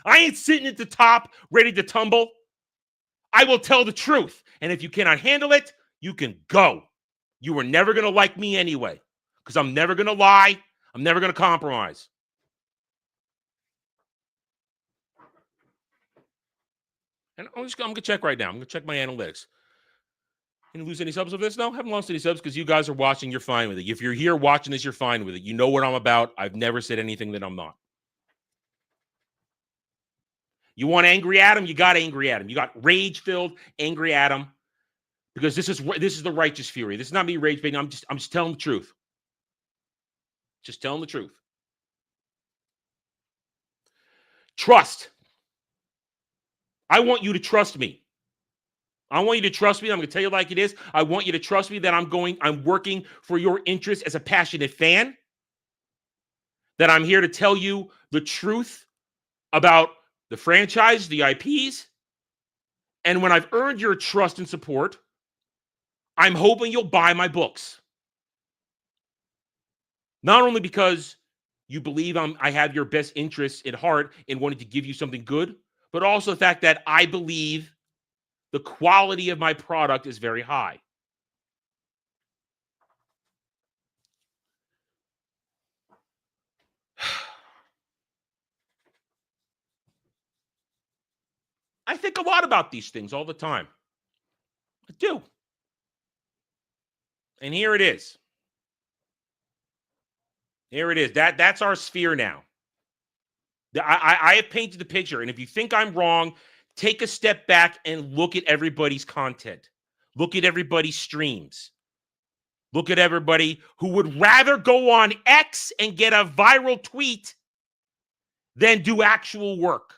I ain't sitting at the top ready to tumble. I will tell the truth. And if you cannot handle it, you can go. You were never going to like me anyway, because I'm never going to lie. I'm never going to compromise. And I'm going to check right now. I'm going to check my analytics. Didn't lose any subs of this? No, haven't lost any subs because you guys are watching. You're fine with it. If you're here watching this, you're fine with it. You know what I'm about. I've never said anything that I'm not. You want Angry Adam? You got Angry Adam. You got rage-filled Angry Adam because this is the righteous fury. This is not me rage baiting. I'm just telling the truth. Just telling the truth. Trust. I want you to trust me. I want you to trust me. I'm going to tell you like it is. I want you to trust me that I'm working for your interest as a passionate fan. That I'm here to tell you the truth about the franchise, the IPs. And when I've earned your trust and support, I'm hoping you'll buy my books. Not only because you believe I have your best interests at heart in wanting to give you something good, but also the fact that I believe the quality of my product is very high. I think a lot about these things all the time. I do. And here it is. Here it is. That's our sphere now. I have painted the picture. And if you think I'm wrong, take a step back and look at everybody's content. Look at everybody's streams. Look at everybody who would rather go on X and get a viral tweet than do actual work.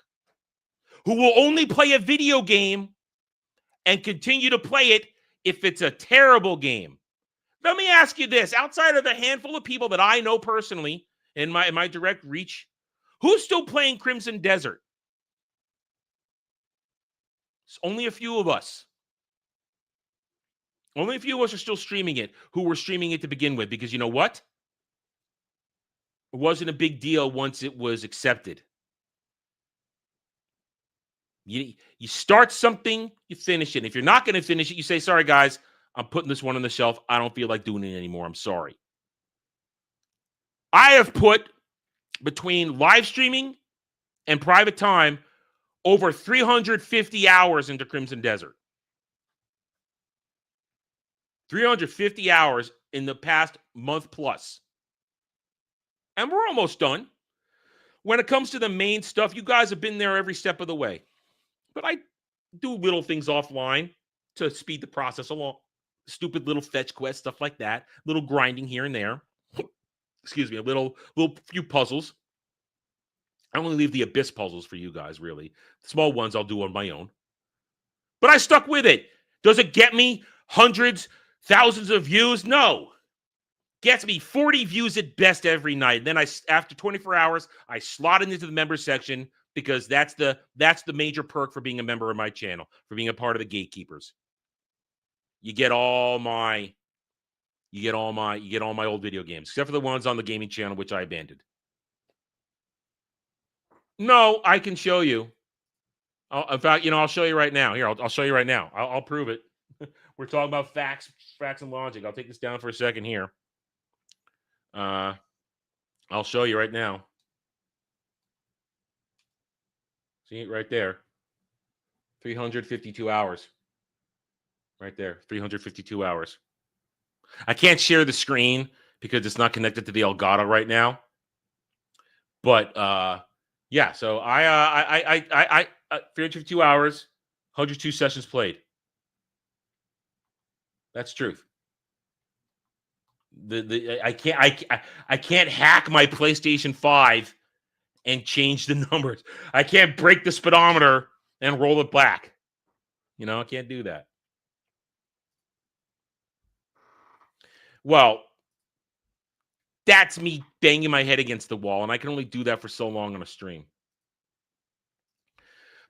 Who will only play a video game and continue to play it if it's a terrible game. Let me ask you this. Outside of the handful of people that I know personally in my direct reach, who's still playing Crimson Desert? It's only a few of us. Only a few of us are still streaming it who were streaming it to begin with, because you know what? It wasn't a big deal once it was accepted. You start something, you finish it. If you're not going to finish it, you say, sorry, guys, I'm putting this one on the shelf. I don't feel like doing it anymore. I'm sorry. I have put, between live streaming and private time, over 350 hours into Crimson Desert. 350 hours in the past month plus. And we're almost done. When it comes to the main stuff, you guys have been there every step of the way. But I do little things offline to speed the process along. Stupid little fetch quests, stuff like that. Little grinding here and there. Excuse me, a little few puzzles. I only leave the Abyss puzzles for you guys, really. The small ones I'll do on my own. But I stuck with it. Does it get me hundreds, thousands of views? No. Gets me 40 views at best every night. Then after 24 hours, I slot it into the members section, because that's the major perk for being a member of my channel, for being a part of the gatekeepers. You get all my old video games, except for the ones on the gaming channel, which I abandoned. No, I can show you. In fact, I'll show you right now. Here, I'll show you right now. I'll prove it. We're talking about facts and logic. I'll take this down for a second here. I'll show you right now. See it right there. 352 hours. Right there. 352 hours. I can't share the screen because it's not connected to the Elgato right now. But yeah, so I 352 hours, 102 sessions played. That's truth. I can't hack my PlayStation 5 and change the numbers. I can't break the speedometer and roll it back. I can't do that. Well, that's me banging my head against the wall, and I can only do that for so long on a stream.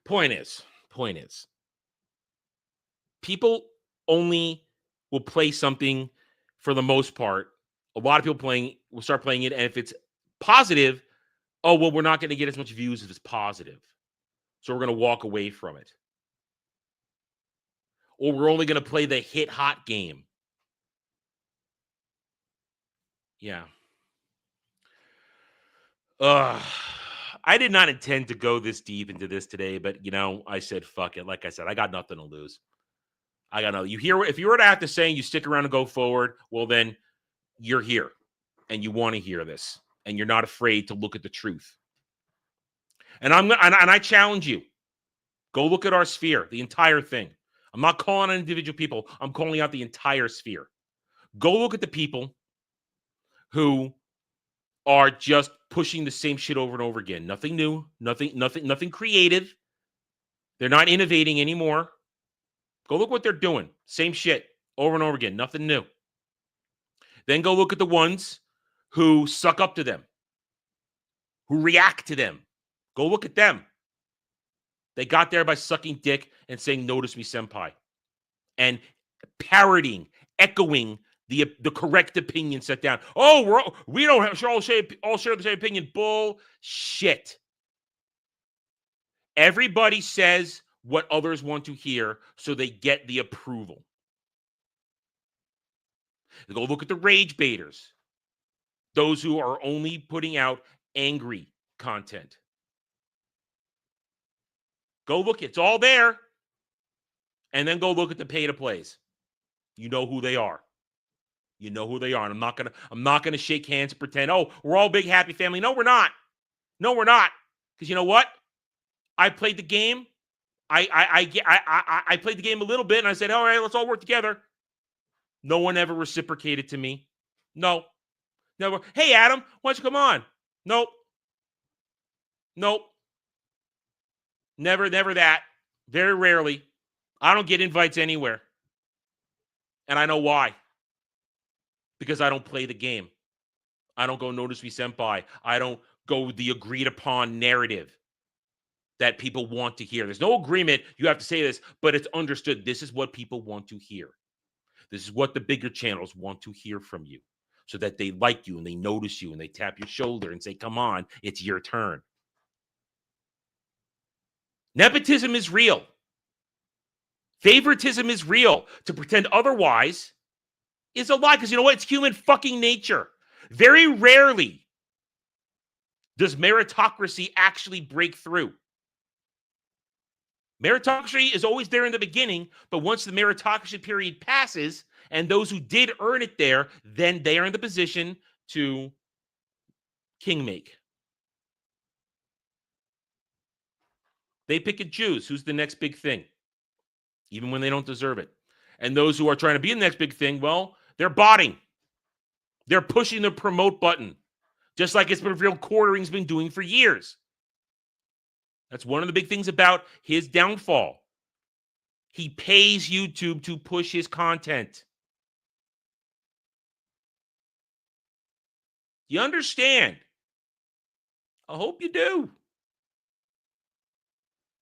Point is, people only will play something for the most part. A lot of people will start playing it, and if it's positive, oh, well, we're not going to get as much views if it's positive. So we're going to walk away from it. Or we're only going to play the hit hot game. Yeah. I did not intend to go this deep into this today, but I said, fuck it. Like I said, I got nothing to lose. I got nothing. If you were to have to say you stick around and go forward, well, then you're here and you want to hear this and you're not afraid to look at the truth. And I challenge you. Go look at our sphere, the entire thing. I'm not calling on individual people. I'm calling out the entire sphere. Go look at the people who are just pushing the same shit over and over again. Nothing new, nothing creative. They're not innovating anymore. Go look what they're doing. Same shit over and over again. Nothing new. Then go look at the ones who suck up to them, who react to them. Go look at them. They got there by sucking dick and saying, "Notice me, senpai," and parroting, echoing the correct opinion set down. Oh, we don't have all share the same opinion. Bullshit. Everybody says what others want to hear, so they get the approval. Go look at the rage baiters, those who are only putting out angry content. Go look, it's all there. And then go look at the pay-to-plays. You know who they are. You know who they are. And I'm not gonna shake hands and pretend, oh, we're all big happy family. No, we're not. No, we're not. Because you know what? I played the game. I played the game a little bit and I said, all right, let's all work together. No one ever reciprocated to me. No. Never. Hey, Adam, why don't you come on? Nope. Never that. Very rarely. I don't get invites anywhere. And I know why. Because I don't play the game. I don't go notice me senpai. I don't go with the agreed upon narrative. that people want to hear. There's no agreement. You have to say this, but it's understood. This is what people want to hear. This is what the bigger channels want to hear from you so that they like you and they notice you and they tap your shoulder and say, come on, it's your turn. Nepotism is real. Favoritism is real. To pretend otherwise is a lie, because you know what? It's human fucking nature. Very rarely does meritocracy actually break through. Meritocracy is always there in the beginning, but once the meritocracy period passes and those who did earn it there, then they are in the position to king make. They pick and choose who's the next big thing, even when they don't deserve it. And those who are trying to be the next big thing, well, they're botting. They're pushing the promote button, just like it's been real quartering's been doing for years. That's one of the big things about his downfall. He pays YouTube to push his content. You understand? I hope you do.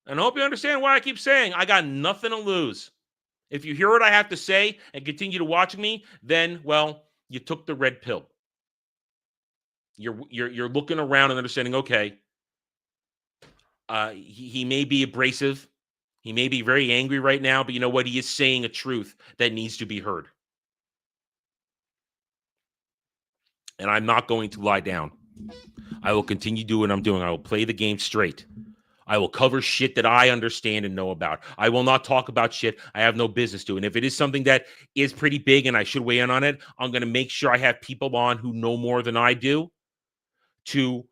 And I hope you understand why I keep saying I got nothing to lose. If you hear what I have to say and continue to watch me, then, well, you took the red pill. You're looking around and understanding, okay, he may be abrasive. He may be very angry right now, but you know what? He is saying a truth that needs to be heard. And I'm not going to lie down. I will continue doing what I'm doing. I will play the game straight. I will cover shit that I understand and know about. I will not talk about shit I have no business to. And if it is something that is pretty big and I should weigh in on it, I'm going to make sure I have people on who know more than I do to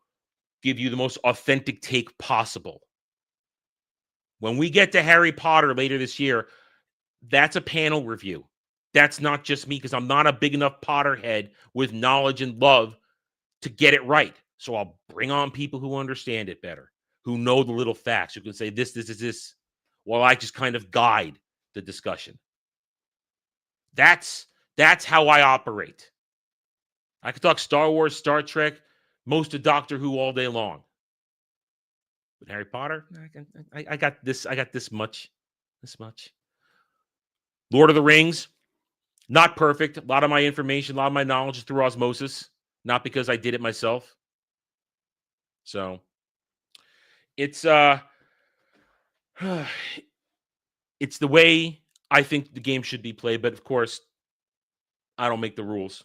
give you the most authentic take possible. When we get to Harry Potter later this year, that's a panel review. That's not just me, because I'm not a big enough Potterhead with knowledge and love to get it right. So I'll bring on people who understand it better, who know the little facts, who can say this, while I just kind of guide the discussion. That's how I operate. I could talk Star Wars, Star Trek, most of Doctor Who all day long. But Harry Potter, I got this. I got this much. Lord of the Rings, not perfect. A lot of my information, a lot of my knowledge is through osmosis, not because I did it myself. So it's it's the way I think the game should be played. But of course, I don't make the rules.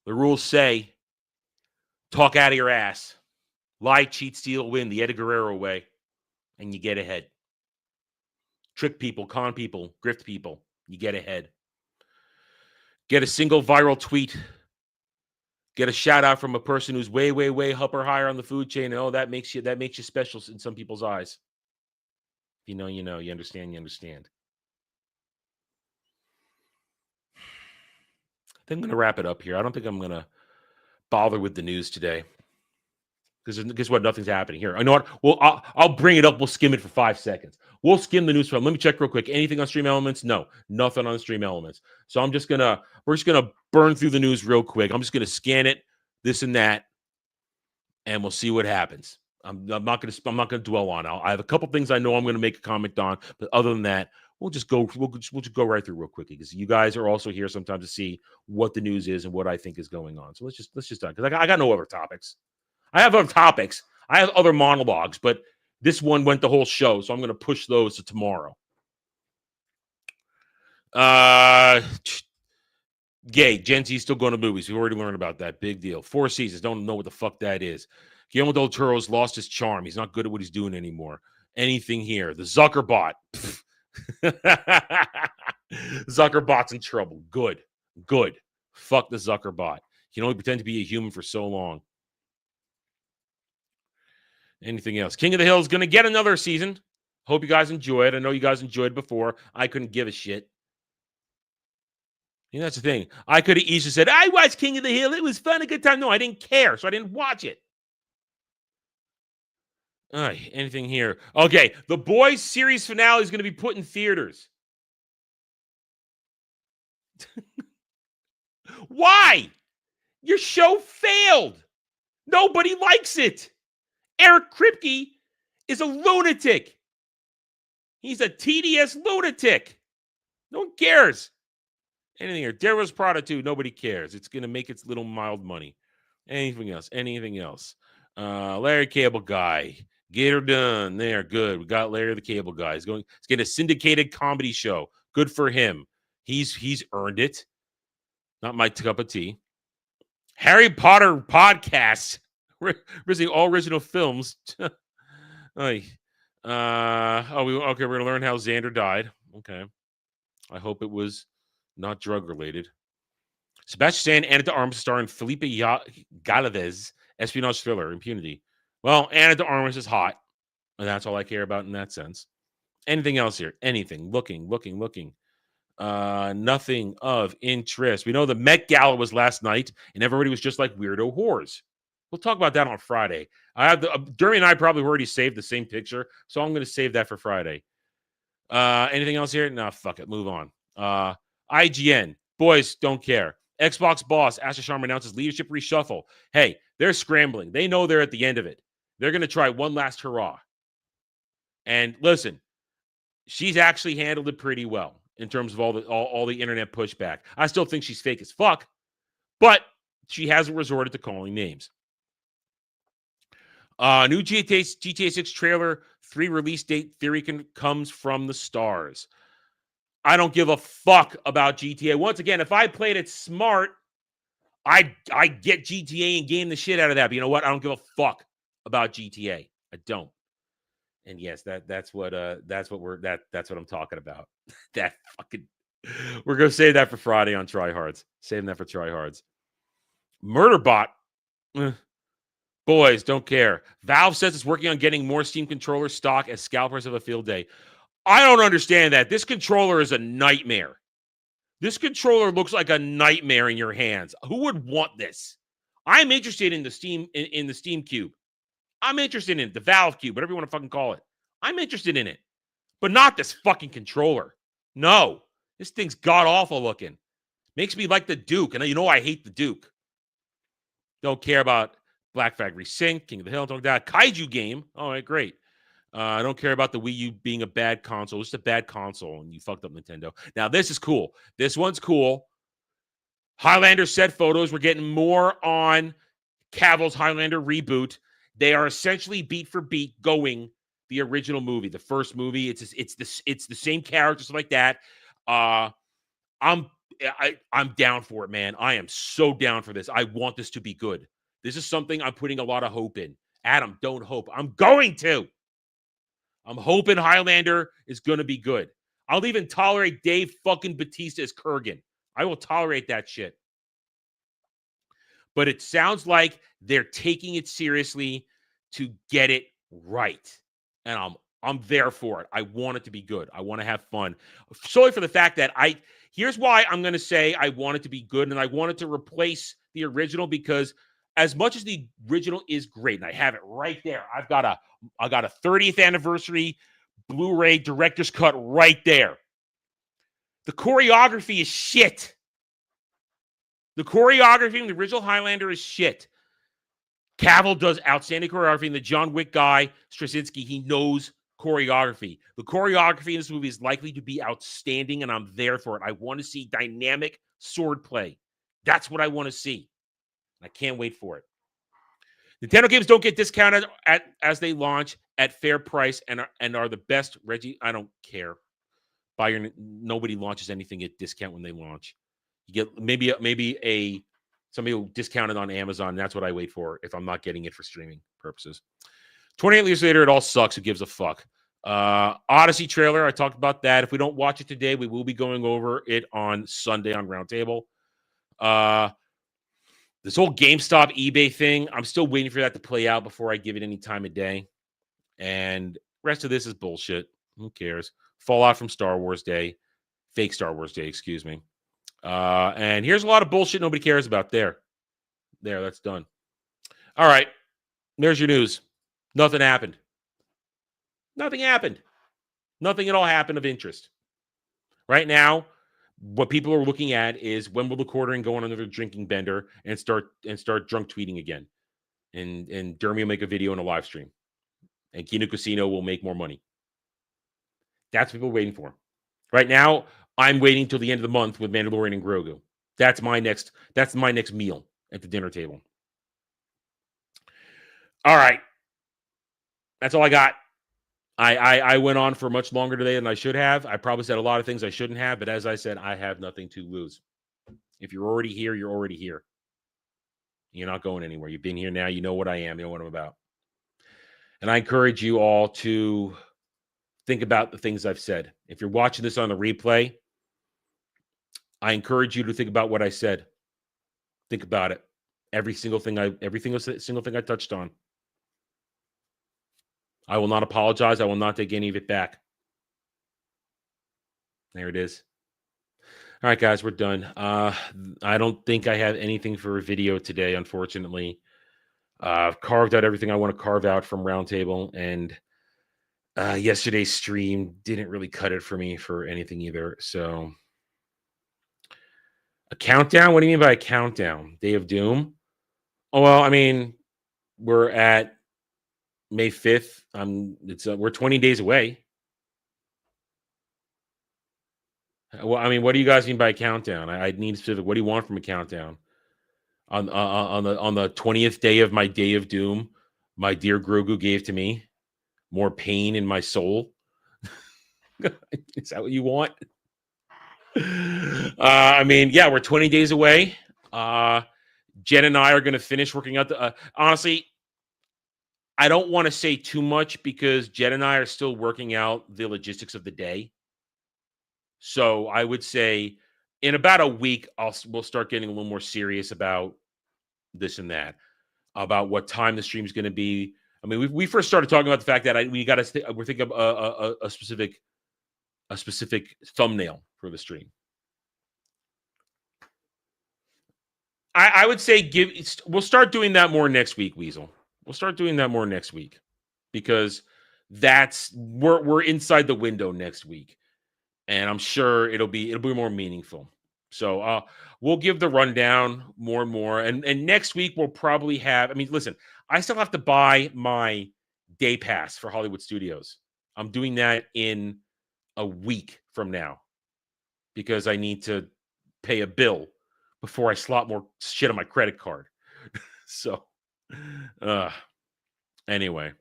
The rules say, talk out of your ass. Lie, cheat, steal, win, the Eddie Guerrero way, and you get ahead. Trick people, con people, grift people, you get ahead. Get a single viral tweet. Get a shout out from a person who's way, way, way up or higher on the food chain. And that makes you special in some people's eyes. If you know, you know. You understand, you understand. I think I'm going to wrap it up here. I don't think I'm going to bother with the news today. Because guess what? Nothing's happening here. I know what? Well, I'll bring it up. We'll skim it for 5 seconds. We'll skim the news from. Let me check real quick. Anything on Stream Elements? No, nothing on Stream Elements. So we're just gonna burn through the news real quick. I'm just gonna scan it, this and that, and we'll see what happens. I'm not gonna dwell on it. I have a couple things I know I'm gonna make a comment on, but other than that, we'll just go right through real quickly, because you guys are also here sometimes to see what the news is and what I think is going on. So let's just done, because I got no other topics. I have other topics. I have other monologues, but this one went the whole show, so I'm going to push those to tomorrow. Gay. Gen Z still going to movies. We've already learned about that. Big deal. 4 Seasons. Don't know what the fuck that is. Guillermo del Toro's lost his charm. He's not good at what he's doing anymore. Anything here. The Zuckerbot. Zuckerbot's in trouble. Good. Fuck the Zuckerbot. He can only pretend to be a human for so long. Anything else? King of the Hill is going to get another season. Hope you guys enjoy it. I know you guys enjoyed it before. I couldn't give a shit. That's the thing. I could have easily said, I watched King of the Hill. It was fun, a good time. No, I didn't care, so I didn't watch it. All right, anything here? Okay, The Boys series finale is going to be put in theaters. Why? Your show failed. Nobody likes it. Eric Kripke is a lunatic. He's a TDS lunatic. No one cares. Anything here. Darrow's Prada 2, nobody cares. It's going to make its little mild money. Anything else? Anything else? Larry Cable Guy. Get her done. There, good. We got Larry the Cable Guy. He's getting a syndicated comedy show. Good for him. He's earned it. Not my cup of tea. Harry Potter podcast. We're visiting all original films. We're gonna learn how Xander died. Okay. I hope it was not drug related. Sebastian Stan, Anna de Armas star in Felipe Galavez's espionage thriller, Impunity. Well, Anna de Armas is hot, and that's all I care about in that sense. Anything else here? Anything? Looking. Nothing of interest. We know the Met Gala was last night, and everybody was just like weirdo whores. We'll talk about that on Friday. Dermy and I probably already saved the same picture, so I'm going to save that for Friday. Anything else here? No, fuck it. Move on. IGN. Boys, don't care. Xbox boss Asher Sharma announces leadership reshuffle. Hey, they're scrambling. They know they're at the end of it. They're going to try one last hurrah. And listen, she's actually handled it pretty well in terms of all the internet pushback. I still think she's fake as fuck, but she hasn't resorted to calling names. New GTA 6 trailer, 3 release date theory comes from the stars. I don't give a fuck about GTA. Once again, if I played it smart, I get GTA and game the shit out of that. But you know what? I don't give a fuck about GTA. I don't. And yes, that's what I'm talking about. That fucking we're gonna save that for Friday on Tryhards. Saving that for Tryhards. Murderbot. Boys, don't care. Valve says it's working on getting more Steam controller stock as scalpers have a field day. I don't understand that. This controller is a nightmare. This controller looks like a nightmare in your hands. Who would want this? I'm interested in the Steam in the Steam Cube. I'm interested in it, the Valve Cube, whatever you want to fucking call it. I'm interested in it, but not this fucking controller. No, this thing's god awful looking. Makes me like the Duke, and you know I hate the Duke. Don't care about Black Flag Resync, King of the Hill, don't that Kaiju game. All right, great. I don't care about the Wii U being a bad console. It's just a bad console, and you fucked up Nintendo. Now, this is cool. This one's cool. Highlander set photos. We're getting more on Cavill's Highlander reboot. They are essentially beat for beat going the original movie, the first movie. It's the same characters, stuff like that. I'm down for it, man. I am so down for this. I want this to be good. This is something I'm putting a lot of hope in. Adam, don't hope. I'm going to. I'm hoping Highlander is going to be good. I'll even tolerate Dave fucking Bautista as Kurgan. I will tolerate that shit. But it sounds like they're taking it seriously to get it right. And I'm there for it. I want it to be good. I want to have fun. Solely for the fact that here's why I'm going to say I want it to be good, and I want it to replace the original, because as much as the original is great, and I have it right there, I got a 30th anniversary Blu-ray director's cut right there. The choreography is shit. The choreography in the original Highlander is shit. Cavill does outstanding choreography, and the John Wick guy, Straczynski, he knows choreography. The choreography in this movie is likely to be outstanding, and I'm there for it. I want to see dynamic swordplay. That's what I want to see. I can't wait for it. Nintendo games don't get discounted as they launch at fair price and are the best. Reggie, I don't care. Nobody launches anything at discount when they launch. You get maybe somebody will discount it on Amazon. And that's what I wait for if I'm not getting it for streaming purposes. 28 years later, it all sucks. Who gives a fuck? Odyssey trailer. I talked about that. If we don't watch it today, we will be going over it on Sunday on Roundtable. This whole GameStop eBay thing, I'm still waiting for that to play out before I give it any time of day. And rest of this is bullshit. Who cares? Fallout from Star Wars Day. Fake Star Wars Day, excuse me. And here's a lot of bullshit nobody cares about. There, that's done. All right. There's your news. Nothing happened. Nothing happened. Nothing at all happened of interest. Right now, what people are looking at is when will the quartering go on another drinking bender and start drunk tweeting again. And Dermy will make a video and a live stream. and Kino Casino will make more money. That's what people are waiting for. Right now, I'm waiting till the end of the month with Mandalorian and Grogu. That's my next meal at the dinner table. All right. That's all I got. I went on for much longer today than I should have. I probably said a lot of things I shouldn't have, but as I said, I have nothing to lose. If you're already here, you're already here. You're not going anywhere. You've been here now. You know what I am. You know what I'm about. And I encourage you all to think about the things I've said. If you're watching this on the replay, I encourage you to think about what I said. Think about it. Every single thing I touched on. I will not apologize. I will not take any of it back. There it is. All right, guys, we're done. I don't think I have anything for a video today, unfortunately. I've carved out everything I want to carve out from Roundtable, and yesterday's stream didn't really cut it for me for anything either. So, a countdown? What do you mean by a countdown? Day of Doom? Oh, well, I mean, we're at May 5th. We're 20 days away. Well, I mean, what do you guys mean by a countdown? I need specific. What do you want from a countdown? On the 20th day of my Day of Doom, my dear Grogu gave to me more pain in my soul. Is that what you want? I mean, yeah, we're 20 days away. Jen and I are going to finish working out the. Honestly, I don't want to say too much because Jen and I are still working out the logistics of the day. So I would say in about a week, we'll start getting a little more serious about this and that, about what time the stream is going to be. I mean, we first started talking about the fact that we're thinking of a specific thumbnail for the stream. I would say we'll start doing that more next week, Weasel. We'll start doing that more next week because we're inside the window next week. And I'm sure it'll be more meaningful. So we'll give the rundown more and more. And next week we'll probably have. I mean, listen, I still have to buy my day pass for Hollywood Studios. I'm doing that in a week from now because I need to pay a bill before I slot more shit on my credit card. So anyway,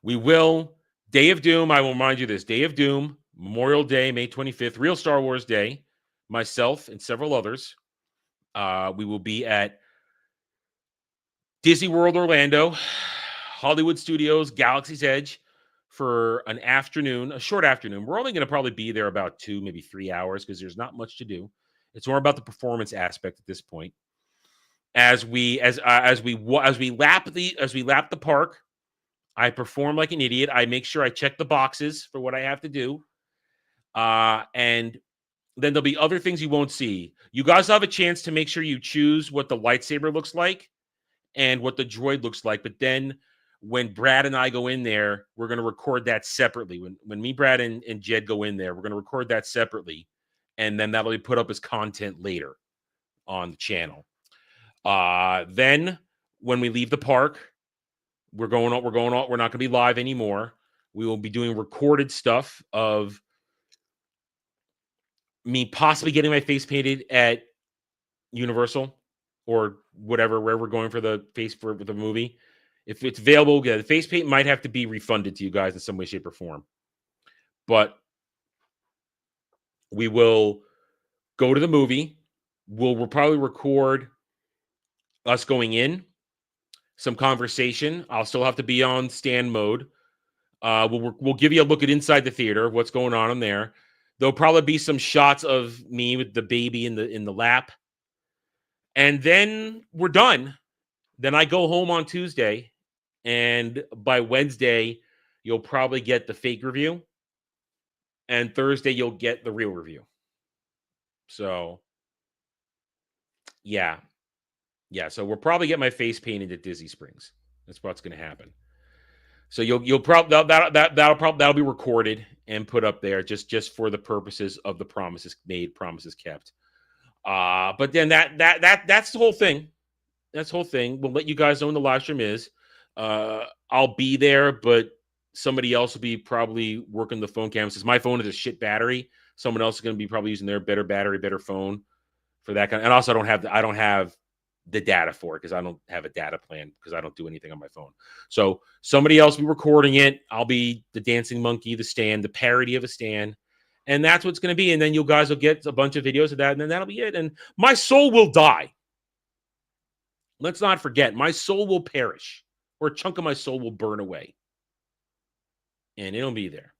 we will. Day of Doom. I will remind you this: Day of Doom. Memorial Day, May 25th, Real Star Wars Day, myself and several others. We will be at Disney World Orlando, Hollywood Studios, Galaxy's Edge for an afternoon, a short afternoon. We're only going to probably be there about 2, maybe 3 hours because there's not much to do. It's more about the performance aspect at this point. As we lap the park, I perform like an idiot. I make sure I check the boxes for what I have to do. And then there'll be other things you won't see. You guys have a chance to make sure you choose what the lightsaber looks like and what the droid looks like. But then when Brad and I go in there, we're going to record that separately. When me, Brad, and Jed go in there, we're going to record that separately. And then that'll be put up as content later on the channel. Then when we leave the park, we're not going to be live anymore. We will be doing recorded stuff of me possibly getting my face painted at Universal or whatever, where we're going for the movie. If it's available, the face paint might have to be refunded to you guys in some way, shape, or form. But we will go to the movie. We'll probably record us going in, some conversation. I'll still have to be on stand mode. We'll give you a look at inside the theater, what's going on in there. There'll probably be some shots of me with the baby in the lap. And then we're done. Then I go home on Tuesday. And by Wednesday, you'll probably get the fake review. And Thursday, you'll get the real review. So, yeah. Yeah, so we'll probably get my face painted at Disney Springs. That's what's going to happen. So you'll probably that'll be recorded and put up there just for the purposes of the promises made, promises kept. But then that's the whole thing. That's the whole thing. We'll let you guys know when the live stream is. I'll be there, but somebody else will be probably working the phone cam. Since my phone is a shit battery, someone else is going to be probably using their better battery, better phone for that kind. And also, I don't have the data for it because I don't have a data plan because I don't do anything on my phone. So somebody else will be recording it. I'll be the dancing monkey, the stand, the parody of a stand. And that's what's going to be. And then you guys will get a bunch of videos of that. And then that'll be it. And my soul will die. Let's not forget, my soul will perish, or a chunk of my soul will burn away. And it'll be there.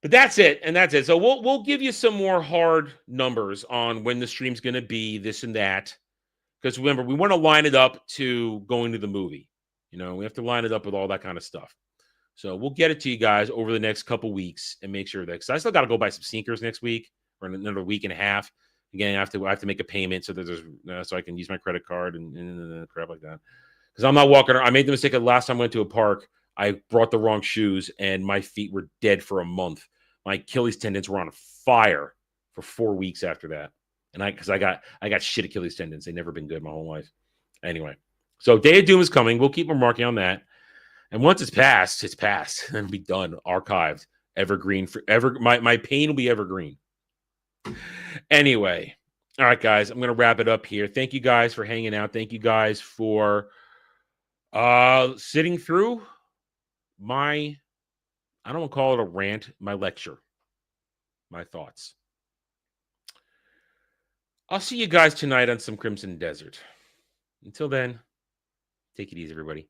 But that's it. And that's it. So we'll give you some more hard numbers on when the stream's going to be, this and that. Because remember, we want to line it up to going to the movie. You know, we have to line it up with all that kind of stuff. So we'll get it to you guys over the next couple weeks and make sure that, because I still got to go buy some sneakers next week or another week and a half. Again, I have to make a payment so that there's so I can use my credit card and crap like that. Because I'm not walking around. I made the mistake of the last time I went to a park. I brought the wrong shoes and my feet were dead for a month. My Achilles tendons were on fire for 4 weeks after that. And because I got shit Achilles tendons. They've never been good my whole life. Anyway, so Day of Doom is coming. We'll keep marking on that. And once it's passed. It'll be done, archived, evergreen forever. My pain will be evergreen. Anyway, all right, guys, I'm going to wrap it up here. Thank you guys for hanging out. Thank you guys for sitting through my, I don't want to call it a rant, my lecture, my thoughts. I'll see you guys tonight on some Crimson Desert. Until then, take it easy, everybody.